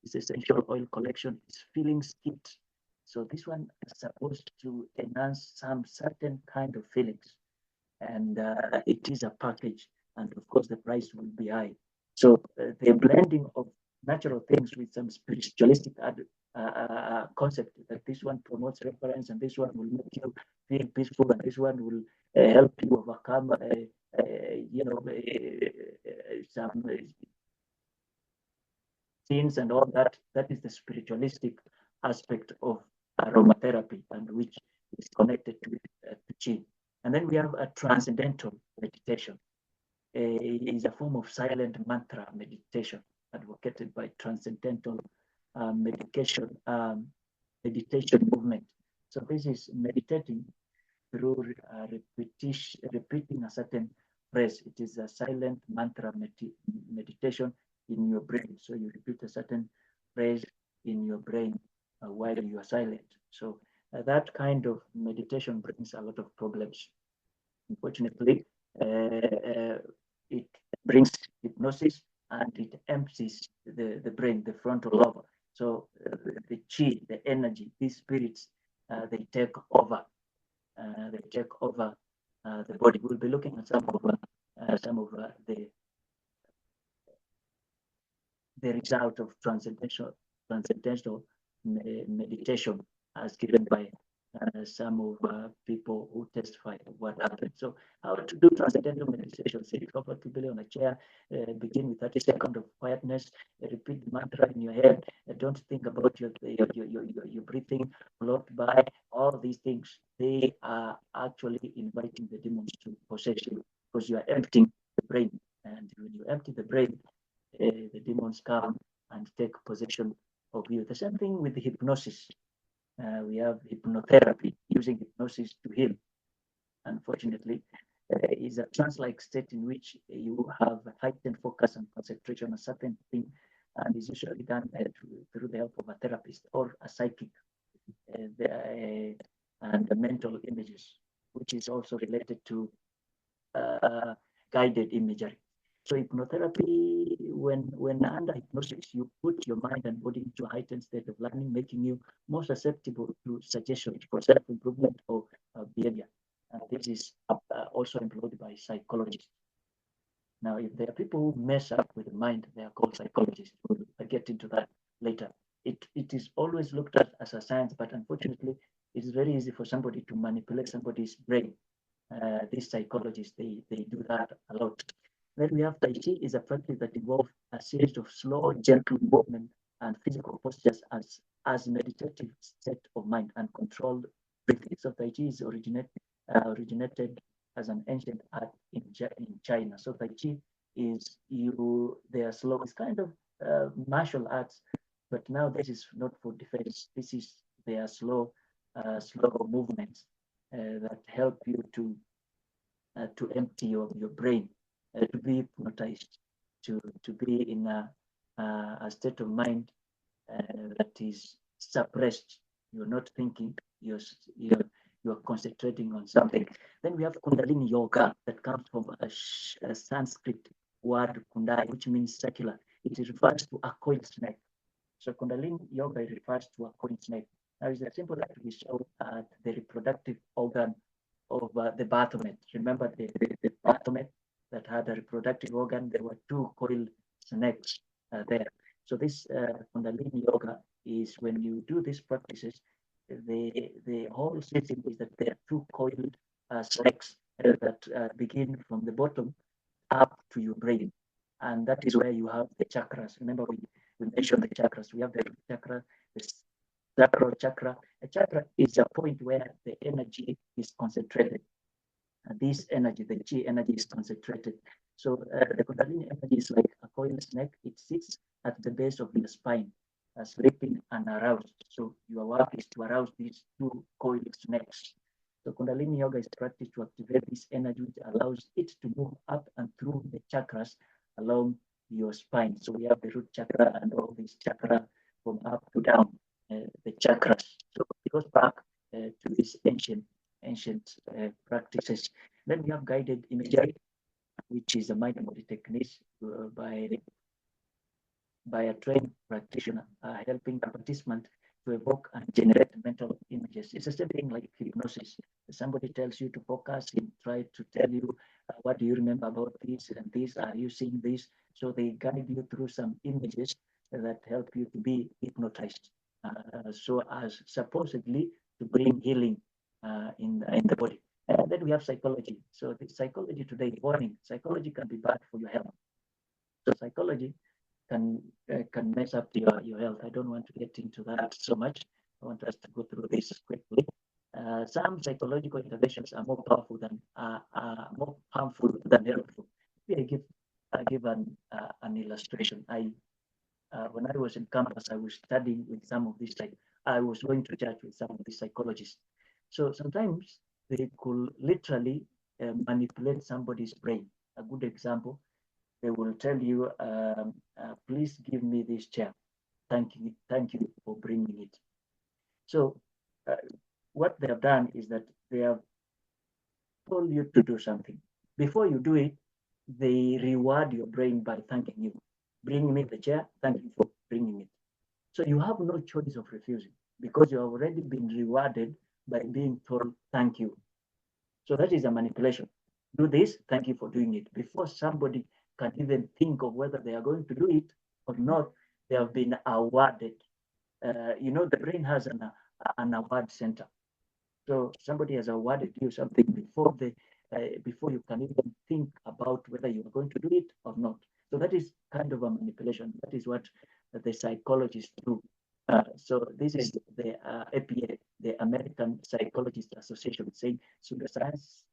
This essential oil collection is feelings kit. So this one is supposed to enhance some certain kind of feelings, and it is a package, and of course the price will be high. So the blending of natural things with some spiritualistic concept, that this one promotes reference and this one will make you feel peaceful and this one will help you overcome some sins and all that. That is the spiritualistic aspect of aromatherapy, and which is connected to chi. And then we have a transcendental meditation. It is a form of silent mantra meditation advocated by transcendental meditation movement. So this is meditating through repeating a certain phrase. It is a silent mantra meditation in your brain. So you repeat a certain phrase in your brain while you are silent. So that kind of meditation brings a lot of problems. Unfortunately, it brings hypnosis and it empties the brain, the frontal lobe. So the chi, the energy, these spirits, they take over. They take over the body. We'll be looking at some of the result of transcendental meditation as given by some of people who testify what happened. So how to do transcendental meditation? Sit comfortably on a chair, begin with 30 seconds of quietness, repeat the mantra in your head, don't think about your breathing, float by. All these things, they are actually inviting the demons to possess you, because you are emptying the brain. And when you empty the brain, the demons come and take possession of you. The same thing with the hypnosis. We have hypnotherapy, using hypnosis to heal. Unfortunately, is a trance-like state in which you have heightened focus and concentration on a certain thing, and is usually done through the help of a therapist or a psychic, and the mental images, which is also related to guided imagery. So hypnotherapy, when under hypnosis, you put your mind and body into a heightened state of learning, making you more susceptible to suggestions for self-improvement or behavior. And this is also employed by psychologists. Now, if there are people who mess up with the mind, they are called psychologists. We'll get into that later. It is always looked at as a science, but unfortunately, it is very easy for somebody to manipulate somebody's brain. These psychologists, they do that a lot. Then we have Tai Chi, is a practice that involves a series of slow, gentle movement and physical postures as meditative state of mind and controlled breathing. So Tai Chi is originated as an ancient art in China. So Tai Chi is they are slow. It's kind of martial arts, but now this is not for defense. This is their slow movements that help you to empty your brain, to be hypnotized, to be in a state of mind that is suppressed. You're not thinking. You're concentrating on something. Then we have Kundalini yoga, that comes from a Sanskrit word kundai, which means circular. It refers to a coiled snake. So Kundalini yoga refers to a coiled snake. Now, it's a symbol that we show at the reproductive organ of the Baphomet. Remember the Baphomet that had a reproductive organ? There were two coiled snakes there. So this Kundalini yoga is, when you do these practices, the whole system is that there are two coiled snakes that begin from the bottom up to your brain. And that is where you have the chakras. Remember, we mentioned the chakras. We have the chakra, the sacral chakra. A chakra is a point where the energy is concentrated. This energy, the chi energy, is concentrated. So the Kundalini energy is like a coiled snake. It sits at the base of your spine, sleeping and aroused. So your work is to arouse these two coiled snakes. So Kundalini yoga is practiced to activate this energy, which allows it to move up and through the chakras along your spine. So we have the root chakra and all these chakra from up to down, the chakras. So it goes back to these ancient practices. Then we have guided imagery, which is a mind body technique by a trained practitioner, helping the participant to evoke and generate mental images. It's the same thing like hypnosis. Somebody tells you to focus and try to tell you, what do you remember about this and this? Are you seeing this? So they guide you through some images that help you to be hypnotized. So as supposedly to bring healing in the body. And then we have psychology. So the psychology today, warning, psychology can be bad for your health. So psychology can mess up your health. I don't want to get into that so much. I want us to go through this quickly. Some psychological interventions are more powerful than more harmful than helpful. I give an illustration. When I was in campus, I was studying with some of these I was going to church with some of these psychologists. So sometimes they could literally manipulate somebody's brain. A good example, they will tell you, please give me this chair. Thank you for bringing it. So uh, what they have done is that they have told you to do something. Before you do it, they reward your brain by thanking you. Bring me the chair, thank you for bringing it. So you have no choice of refusing because you have already been rewarded by being told thank you. So that is a manipulation. Do this, thank you for doing it. Before somebody can even think of whether they are going to do it or not, they have been awarded. The brain has an award center. So somebody has awarded you something before you can even think about whether you are going to do it or not. So that is kind of a manipulation. That is what the psychologists do. So this is the APA, the American Psychologist Association, saying pseudoscience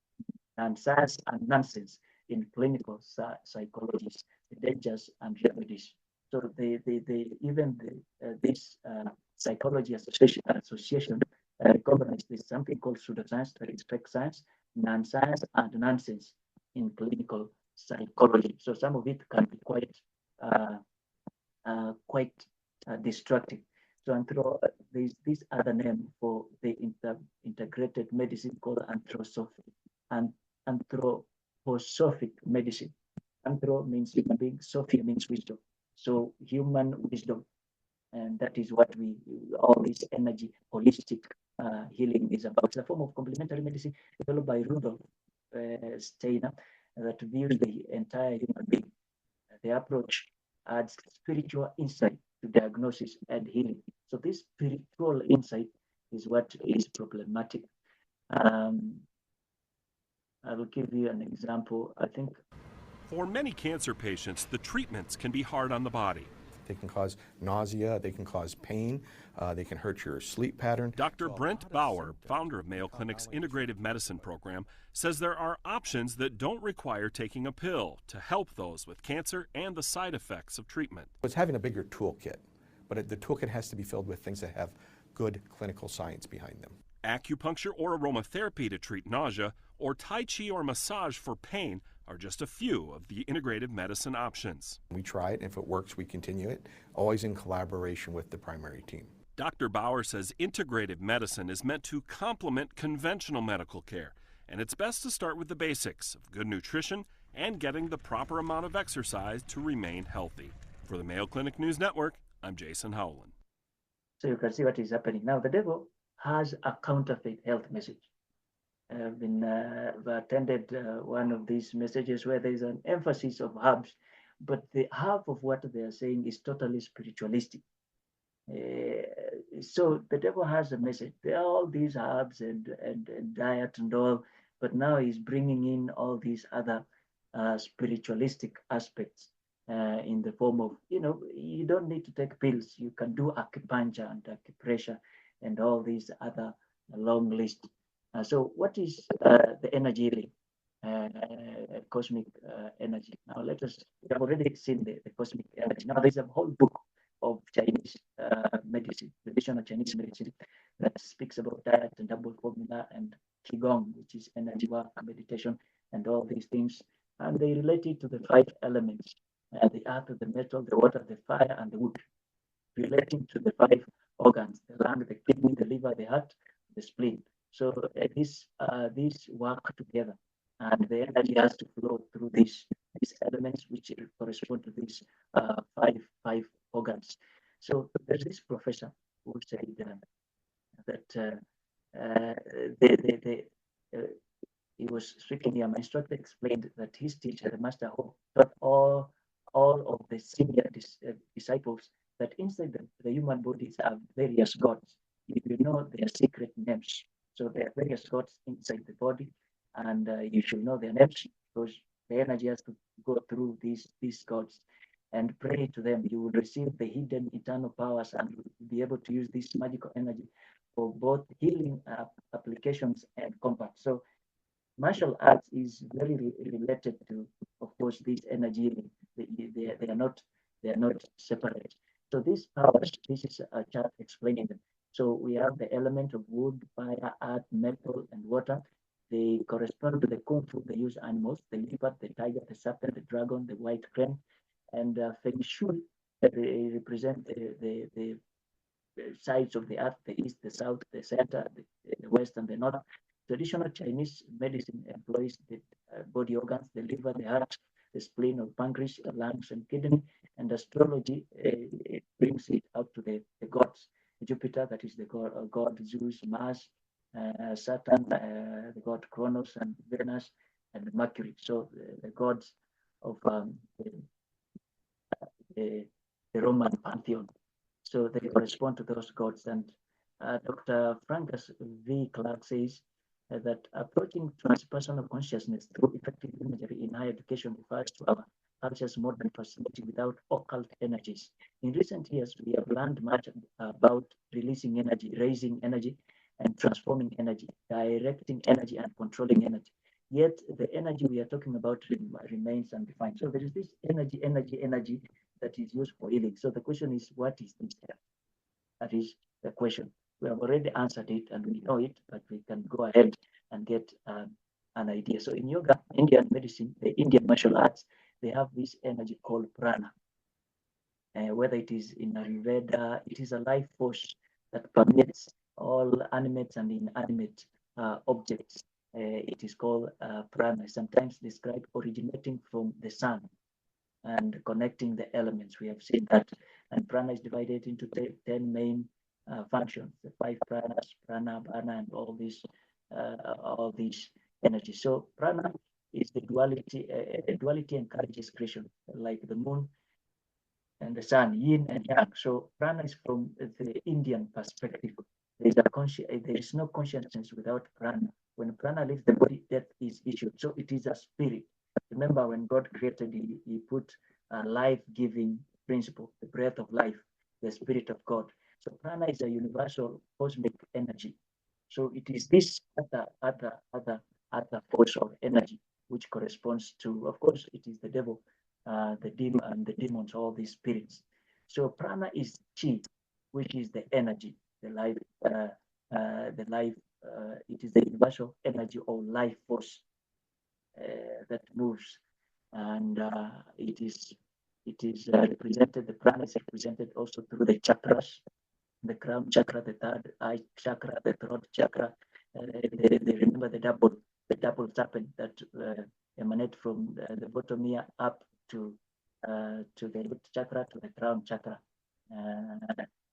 and science and nonsense in clinical psychology, the dangers and remedies. So this psychology association recognizes there's something called pseudoscience, that is fake science, non-science, and nonsense in clinical psychology. So some of it can be uh, quite destructive. So there's this other name for the integrated medicine called anthroposophic medicine. Anthro means human being, Sophia means wisdom. So human wisdom, and that is what all this energy, holistic healing is about. It's a form of complementary medicine developed by Rudolf Steiner that views the entire human being. The approach adds spiritual insight to diagnosis and healing. So this spiritual insight is what is problematic. I will give you an example. I think For many cancer patients, the treatments can be hard on the body. They can cause nausea, they can cause pain, they can hurt your sleep pattern. Dr. Brent Bauer, founder of Mayo Clinic's integrative medicine program, says there are options that don't require taking a pill to help those with cancer and the side effects of treatment. It's having a bigger toolkit, but the toolkit has to be filled with things that have good clinical science behind them. Acupuncture or aromatherapy to treat nausea, or Tai Chi or massage for pain are just a few of the integrative medicine options. We try it, and if it works, we continue it, always in collaboration with the primary team. Dr. Bauer says integrative medicine is meant to complement conventional medical care, and it's best to start with the basics of good nutrition and getting the proper amount of exercise to remain healthy. For the Mayo Clinic News Network, I'm Jason Howland. So you can see what is happening now. The devil has a counterfeit health message. I've attended one of these messages where there is an emphasis of herbs, but the half of what they are saying is totally spiritualistic. So the devil has a message. There are all these herbs and diet and all, but now he's bringing in all these other spiritualistic aspects in the form of, you don't need to take pills. You can do acupuncture and acupressure. and all these other long list. So what is the energy healing? Cosmic energy. Now let us, we have already seen the cosmic energy. Now there's a whole book of Chinese medicine, traditional Chinese medicine, that speaks about diet and double formula and Qigong, which is energy work, meditation, and all these things. And they relate it to the five elements, the earth, the metal, the water, the fire, and the wood, relating to the five organs, the lung, the kidney, the liver, the heart, the spleen. So these work together, and the energy has to flow through these elements which correspond to these five organs. So there's this professor who said that uh, he was speaking here. My instructor explained that his teacher, the master, who taught all of the senior disciples that inside the human bodies are various gods. If you know their secret names, so there are various gods inside the body, and you should know their names because the energy has to go through these gods and pray to them. You will receive the hidden eternal powers and be able to use this magical energy for both healing applications and comfort. So martial arts is very related to, of course, this energy. They are not separate. So these powers, this is a chart explaining them. So we have the element of wood, fire, earth, metal, and water. They correspond to the kung fu. They use animals: the leopard, the tiger, the serpent, the dragon, the white crane, and feng shui. They represent the sides of the earth: the east, the south, the center, the west, and the north. Traditional Chinese medicine employs the body organs, the liver, the heart, the spleen or pancreas, the lungs, and kidney. And astrology it brings it out to the gods. Jupiter, that is the god Zeus, Mars, Saturn, the god Kronos, and Venus, and Mercury. So the gods of the Roman pantheon. So they correspond to those gods. And Dr. Francis V. Clark says that approaching transpersonal consciousness through effective imagery in higher education refers to our culture's modern facility without occult energies. In recent years, we have learned much about releasing energy, raising energy, and transforming energy, directing energy, and controlling energy. Yet the energy we are talking about remains undefined. So there is this energy that is used for healing. So the question is, what is this? That is the question. We have already answered it and we know it, but we can go ahead and get an idea. So in yoga, Indian medicine, the Indian martial arts, they have this energy called prana. Whether it is in Ayurveda, it is a life force that permeates all animate and inanimate objects. It is called prana, sometimes described originating from the sun and connecting the elements. We have seen that. And prana is divided into 10 main functions, the five pranas, prana, bhana, and all these energies. So prana is the duality. Duality encourages creation, like the moon and the sun, yin and yang. So prana is from the Indian perspective. There is no consciousness without prana. When prana leaves the body, death is issued. So it is a spirit. Remember, when God created, he put a life-giving principle, the breath of life, the spirit of God. So prana is a universal cosmic energy. So it is this other force of energy which corresponds to, of course, it is the devil, the demon and the demons, all these spirits. So prana is chi, which is the energy, the life, it is the universal energy or life force that moves, and it is represented. The prana is represented also through the chakras, the crown chakra, the third eye chakra, the throat chakra. They remember the double serpent that emanate from the bottom ear up to the root chakra, to the crown chakra.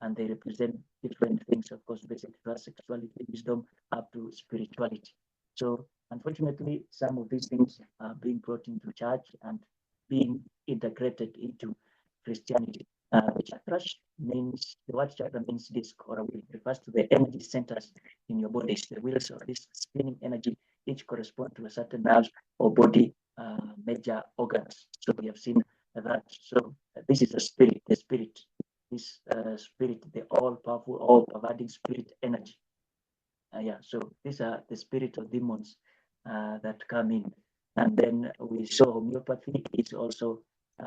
And they represent different things, of course, basic sexuality, wisdom, up to spirituality. So unfortunately, some of these things are being brought into church and being integrated into Christianity. The chakras means, the word chakra means disc or a wheel. It refers to the energy centers in your bodies. The wheels of this spinning energy each correspond to a certain nerve or body major organs. So we have seen that. So this is the spirit. this spirit, the all-powerful, all-pervading spirit energy. So these are the spirit of demons that come in. And then we saw homeopathy is also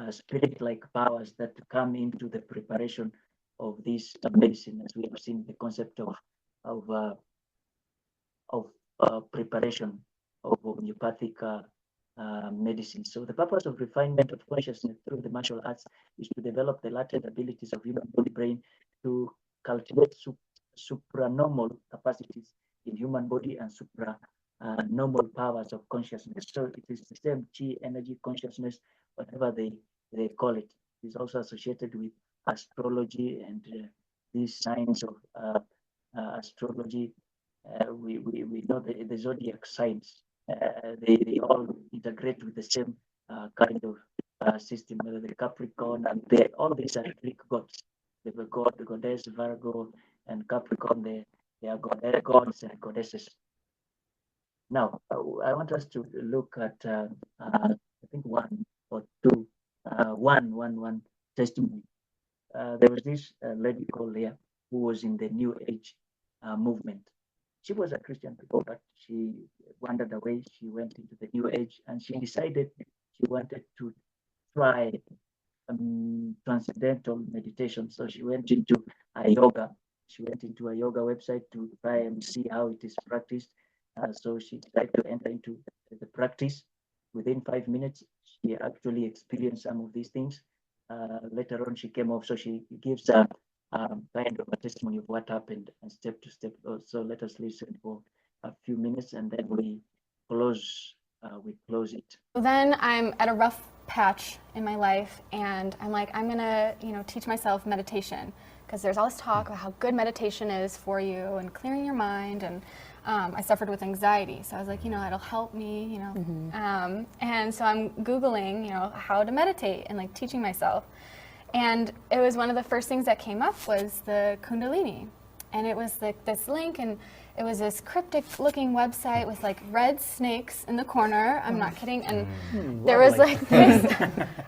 spirit-like powers that come into the preparation of this medicine, as we have seen the concept of preparation of homeopathic medicine. So the purpose of refinement of consciousness through the martial arts is to develop the latent abilities of human body brain to cultivate supranormal capacities in human body and normal powers of consciousness. So it is the same chi, energy, consciousness, whatever they call it. It is also associated with astrology and these signs of astrology. We know the zodiac signs. They all integrate with the same kind of system, whether the Capricorn and all these are Greek gods. The god, the goddess, Virgo, and Capricorn, they are gods and goddesses. Now, I want us to look at, I think, one testimony. There was this lady called Leah who was in the New Age movement. She was a Christian before, but she wandered away. She went into the New Age and she decided she wanted to try transcendental meditation. So she went into a yoga. She went into a yoga website to try and see how it is practiced. So she decided to enter into the practice. Within 5 minutes, she actually experienced some of these things. Later on, she came off. So she gives a kind of a testimony of what happened and step to step. So let us listen for a few minutes and then we close it. Then I'm at a rough patch in my life and I'm like, I'm gonna, teach myself meditation, because there's all this talk about how good meditation is for you and clearing your mind, and I suffered with anxiety, so I was like, it'll help me, and so I'm Googling, how to meditate and like teaching myself. And it was one of the first things that came up was the Kundalini. And it was like this link, and it was this cryptic looking website with like red snakes in the corner. I'm not kidding. And there was like this,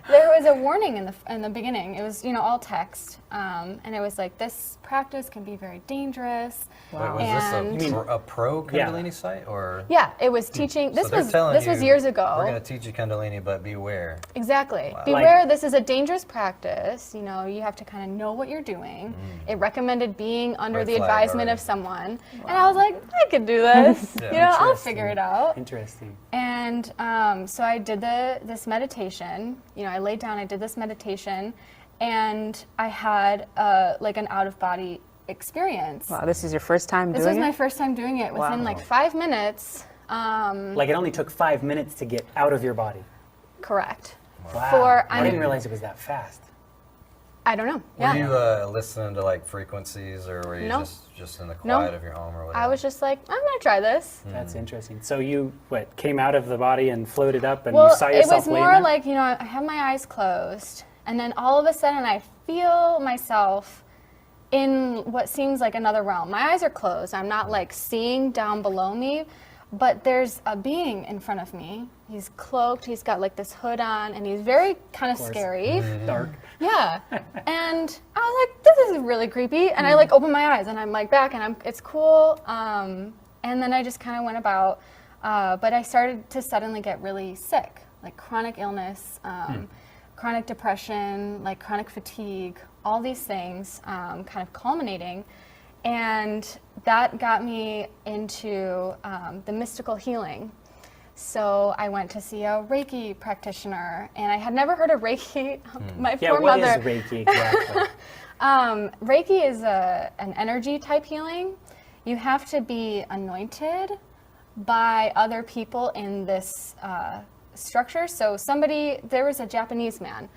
there was a warning in the beginning. It was, all text. And it was like, this practice can be very dangerous. Wow. Wait, was this a pro Kundalini site, or? Yeah, it was teaching. This was years ago. We're going to teach you Kundalini, but beware. Exactly. Wow. Beware. This is a dangerous practice. You have to kind of know what you're doing. It recommended being under the advisement of someone, and I was like, I could do this. I'll figure it out. Interesting. And so I did this meditation. I laid down. I did this meditation, and I had like an out of body experience. Wow, this is your first time doing it? This was my first time doing it. Within like 5 minutes. Like it only took 5 minutes to get out of your body. Correct. Wow. I didn't realize it was that fast. I don't know. Were you listening to like frequencies, or were you just in the quiet of your home or whatever? I was just like, I'm gonna try this. That's interesting. So you came out of the body and floated up, and you saw yourself laying there? It was more like, I have my eyes closed, and then all of a sudden I feel myself in what seems like another realm. My eyes are closed. I'm not like seeing down below me, but there's a being in front of me. He's cloaked, he's got like this hood on, and he's very kind of scary. Dark. Yeah. And I was like, this is really creepy. And I like open my eyes and I'm like back and it's cool. And then I just kind of went about, but I started to suddenly get really sick, like chronic illness, chronic depression, like chronic fatigue, all these things kind of culminating. And that got me into the mystical healing. So I went to see a Reiki practitioner, and I had never heard of Reiki. My poor mother. What is Reiki exactly? Reiki is an energy type healing. You have to be anointed by other people in this structure. So there was a Japanese man,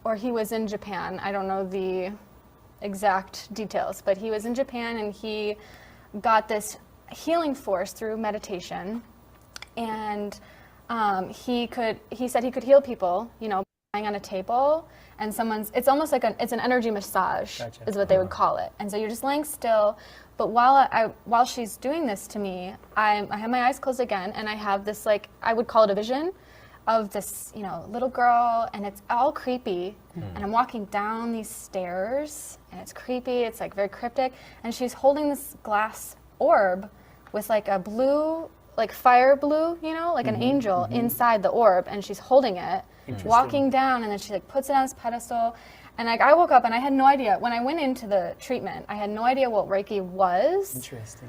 or he was in Japan. I don't know the exact details, but he was in Japan, and he got this healing force through meditation. And he said he could heal people, lying on a table, and it's almost like it's an energy massage, is what they would call it. And so you're just laying still, but while she's doing this to me, I have my eyes closed again, and I have this, like, I would call it a vision of this, little girl, and it's all creepy. And I'm walking down these stairs, and it's creepy. It's like very cryptic, and she's holding this glass orb with like a blue, like fire blue, like an angel inside the orb, and she's holding it, walking down, and then she like puts it on this pedestal. And like I woke up and I had no idea. When I went into the treatment, I had no idea what Reiki was. Interesting.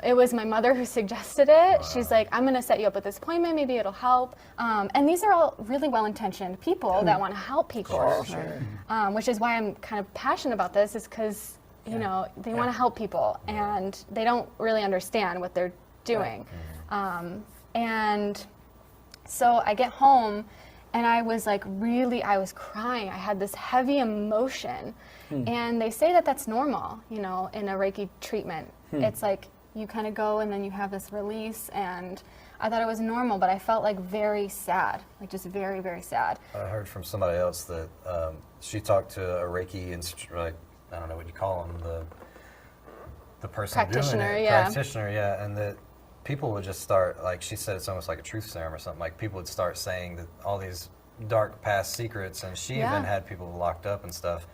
It was my mother who suggested it. Wow. She's like, I'm going to set you up with this appointment. Maybe it'll help. And these are all really well-intentioned people that want to help people. Sure. Which is why I'm kind of passionate about this, is because, they want to help people. And they don't really understand what they're doing. And so I get home, and I was like I was crying. I had this heavy emotion. And they say that that's normal, in a Reiki treatment. It's like you kind of go and then you have this release, and I thought it was normal, but I felt like very sad, like just very, very sad. I heard from somebody else that she talked to a Reiki, like, I don't know what you call them, the person Practitioner, doing it. yeah. Practitioner, yeah. And that people would just start, like she said, it's almost like a truth serum or something. Like people would start saying that all these dark past secrets, and she even had people locked up and stuff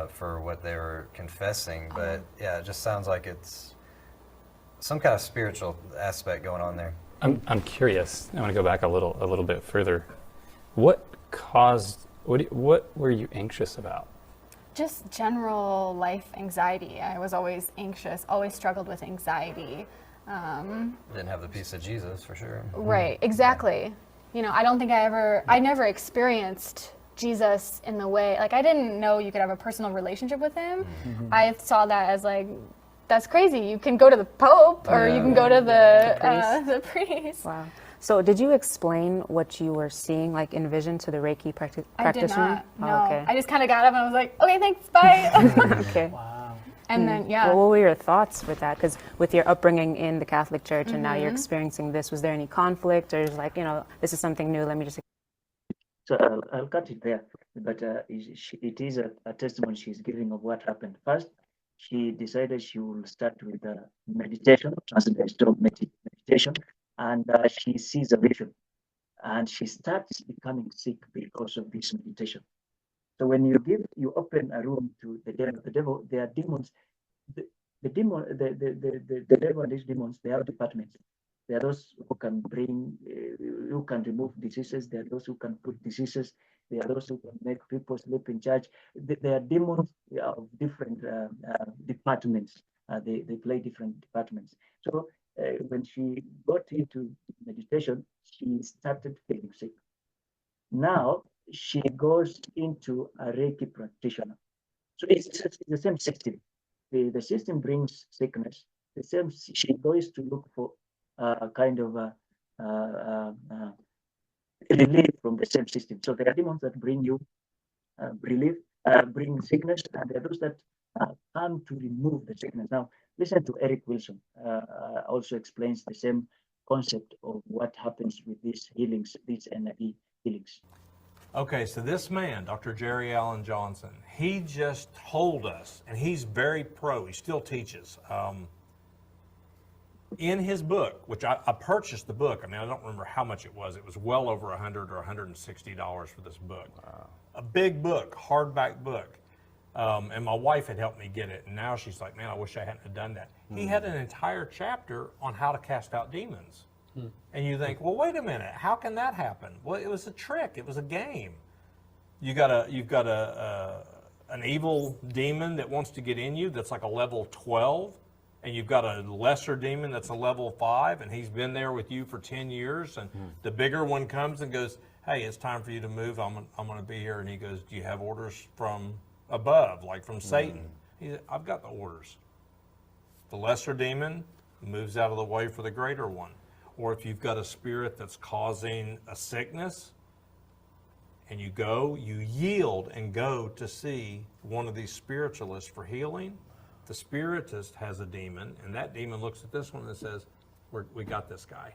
for what they were confessing. But yeah, it just sounds like it's some kind of spiritual aspect going on there. I'm curious. I want to go back a little bit further. What were you anxious about? Just general life anxiety. I was always anxious, always struggled with anxiety. Didn't have the peace of Jesus, for sure. Right, exactly. I don't think I never experienced Jesus in the way, like I didn't know you could have a personal relationship with him. I saw that as like, that's crazy. You can go to the Pope, or you can go to the priest. Wow. So did you explain what you were seeing, like in vision, to the Reiki practitioner? I did not, no. Oh, okay. I just kind of got up and I was like, okay, thanks, bye. Okay. Wow. And then, Well, what were your thoughts with that? Because with your upbringing in the Catholic Church and now you're experiencing this, was there any conflict, or is like, this is something new, let me just... So I'll cut it there, but it is a testimony she's giving of what happened. First, she decided she will start with meditation, transcendental meditation, and she sees a vision, and she starts becoming sick because of this meditation. So when you open a room to the devil, there are demons. The devil and these demons, they have departments. There are those who can who can remove diseases. There are those who can put diseases. There are those who can make people sleep in church. There are demons of different departments. They play different departments. So when she got into meditation, she started feeling sick. Now she goes into a Reiki practitioner. So it's the same system. The system brings sickness. The same, she goes to look for a kind of relief from the same system. So there are demons that bring you relief, bring sickness, and there are those that come to remove the sickness. Now, listen to Eric Wilson. Also explains the same concept of what happens with these healings, these NLE healings. Okay, so this man, Dr. Jerry Allen Johnson, he just told us, and he's very pro, he still teaches. In his book, which I purchased the book, I mean, I don't remember how much it was well over $100 or $160 for this book. Wow. A big book, hardback book. And my wife had helped me get it, and now she's like, man, I wish I hadn't have done that. He had an entire chapter on how to cast out demons. And you think, well, wait a minute, how can that happen? Well, it was a trick, it was a game. You've got an evil demon that wants to get in you that's like a level 12, and you've got a lesser demon that's a level 5, and he's been there with you for 10 years, and the bigger one comes and goes, hey, it's time for you to move, I'm going to be here. And he goes, do you have orders from above, like from Satan? He said, I've got the orders. The lesser demon moves out of the way for the greater one. Or if you've got a spirit that's causing a sickness, and you yield and go to see one of these spiritualists for healing, the spiritist has a demon, and that demon looks at this one and says, we got this guy.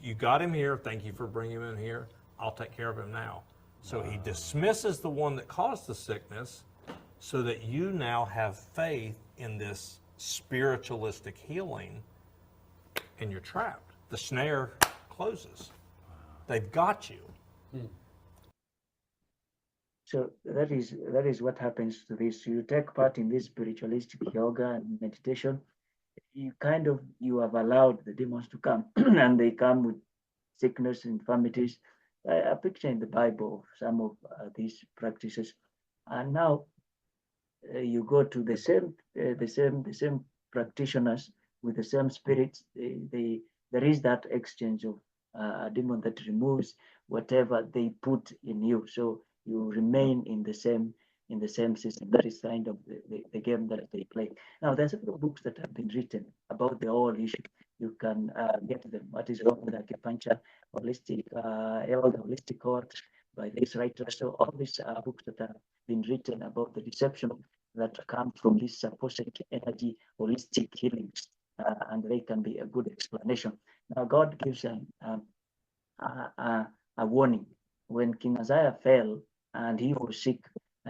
You got him here, thank you for bringing him in here, I'll take care of him now. So he dismisses the one that caused the sickness so that you now have faith in this spiritualistic healing, and you're trapped. The snare closes. they've got you. So that is what happens to this. You take part in this spiritualistic yoga and meditation. You have allowed the demons to come, and they come with sickness, infirmities. A picture in the Bible of some of these practices, and now you go to the same practitioners with the same spirits. There is that exchange of a demon that removes whatever they put in you, so you remain in the same system. That is kind of the game that they play. Now there are several books that have been written about the whole issue. You can get them. What is wrong with acupuncture, holistic, the holistic court by this writer. So all these books that have been written about the deception that come from this supposed energy holistic healings, and they can be a good explanation. Now, God gives a warning when King Uzziah fell and he was sick.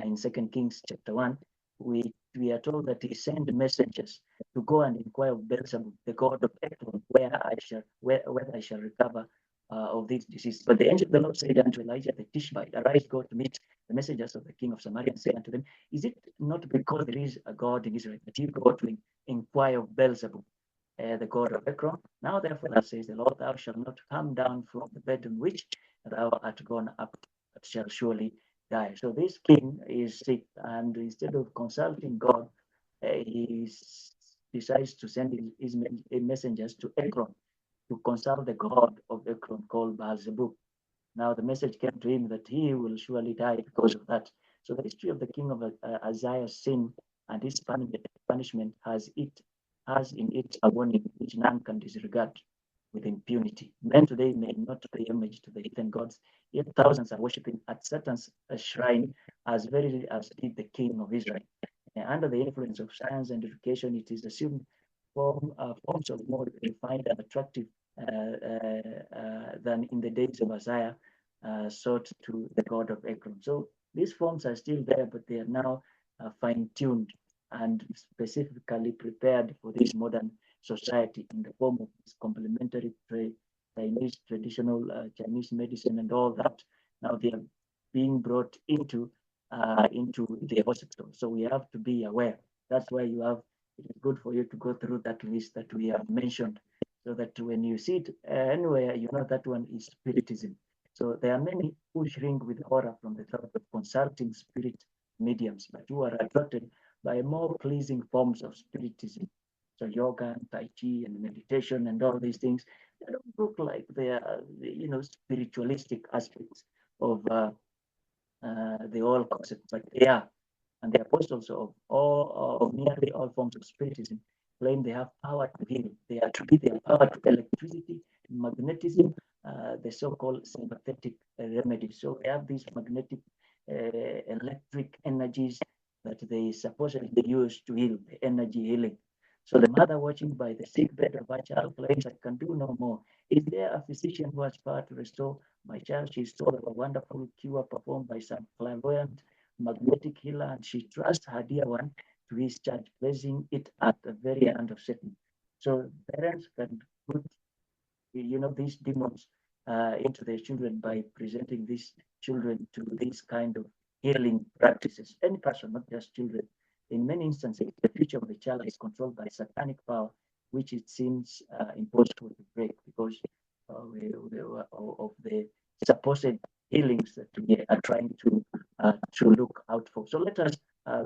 In 2 Kings chapter 1, we are told that he sent messengers to go and inquire of Beelzebub, the god of Ekron, whether I shall recover of this disease. But the angel of the Lord said unto Elijah the Tishbite, Arise, go to meet the messengers of the king of Samaria, and say unto them, Is it not because there is a God in Israel that you go to inquire of Beelzebub, the god of Ekron? Now therefore, thus says the Lord, thou shalt not come down from the bed on which thou art gone up, but shall surely die. So this king is sick, and instead of consulting God, he decides to send his messengers to Ekron to consult the god of Ekron called Beelzebub. Now the message came to him that he will surely die because of that. So the history of the king of Uzziah's sin and his punishment has in it a warning which none can disregard with impunity. Men today may not pay homage to the heathen gods, yet thousands are worshipping at Satan's shrine as verily as did the king of Israel. Under the influence of science and education, it is assumed forms of more refined and attractive than in the days of Uzziah sought to the god of Ekron. So these forms are still there, but they are now fine-tuned and specifically prepared for this modern society in the form of this complementary Chinese traditional Chinese medicine and all that. Now they are being brought into the hospital. So we have to be aware. That's why it is good for you to go through that list that we have mentioned, so that when you see it anywhere, you know that one is spiritism. So there are many who shrink with horror from the thought of consulting spirit mediums, but who are attracted by more pleasing forms of spiritism. So yoga, tai chi, and meditation, and all these things, they don't look like they are, spiritualistic aspects of the whole concept, but they are. And the apostles of nearly all forms of spiritism claim they have power to heal. They attribute their power to electricity, magnetism, the so-called sympathetic remedies. So they have these magnetic electric energies that they supposedly use to heal, the energy healing. So the mother watching by the sick bed of her child claims, I can do no more. Is there a physician who has power to restore my child? She is told of a wonderful cure performed by some clairvoyant magnetic healer, and she trusts her dear one to his charge, placing it at the very hand of Satan. So parents can put, these demons into their children by presenting these children to these kind of healing practices. Any person, not just children. In many instances, the future of the child is controlled by satanic power, which it seems impossible to break because of the supposed healings that we are trying to look out for. So let us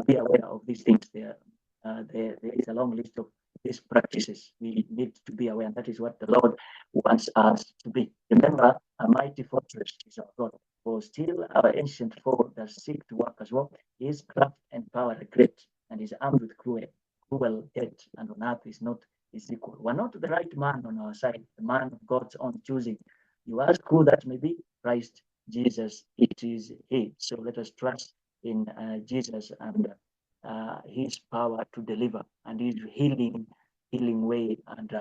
be aware of these things. There is a long list of these practices we need to be aware, and that is what the Lord wants us to be. Remember, a mighty fortress is our God. For still our ancient foe does seek to work as well. His craft and power are great, and is armed with cruel hate, and on earth is not his equal. We're not the right man on our side, the man of God's own choosing. You ask who that may be? Christ Jesus, it is he. So let us trust in Jesus and his power to deliver and his healing way and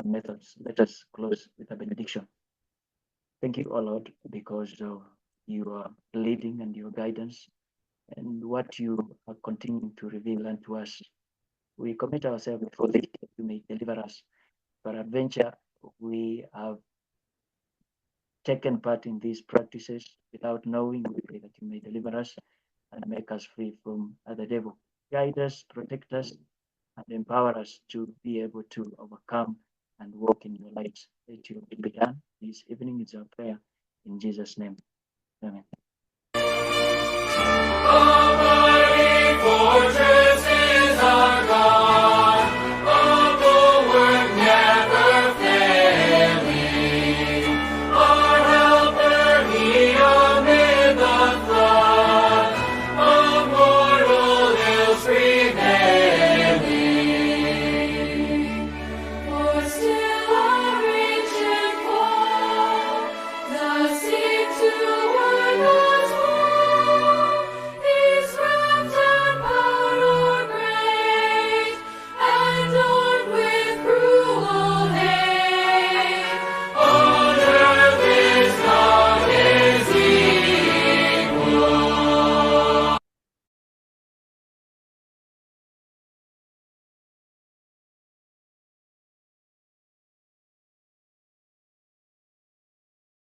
methods. Let us close with a benediction. Thank you, O Lord, because of your leading and your guidance and what you are continuing to reveal unto us. We commit ourselves before thee that you may deliver us. For adventure, we have taken part in these practices without knowing. We pray that you may deliver us and make us free from the devil. Guide us, protect us, and empower us to be able to overcome and walk in your light. Let your will be done. This evening is our prayer. In Jesus' name. Amen.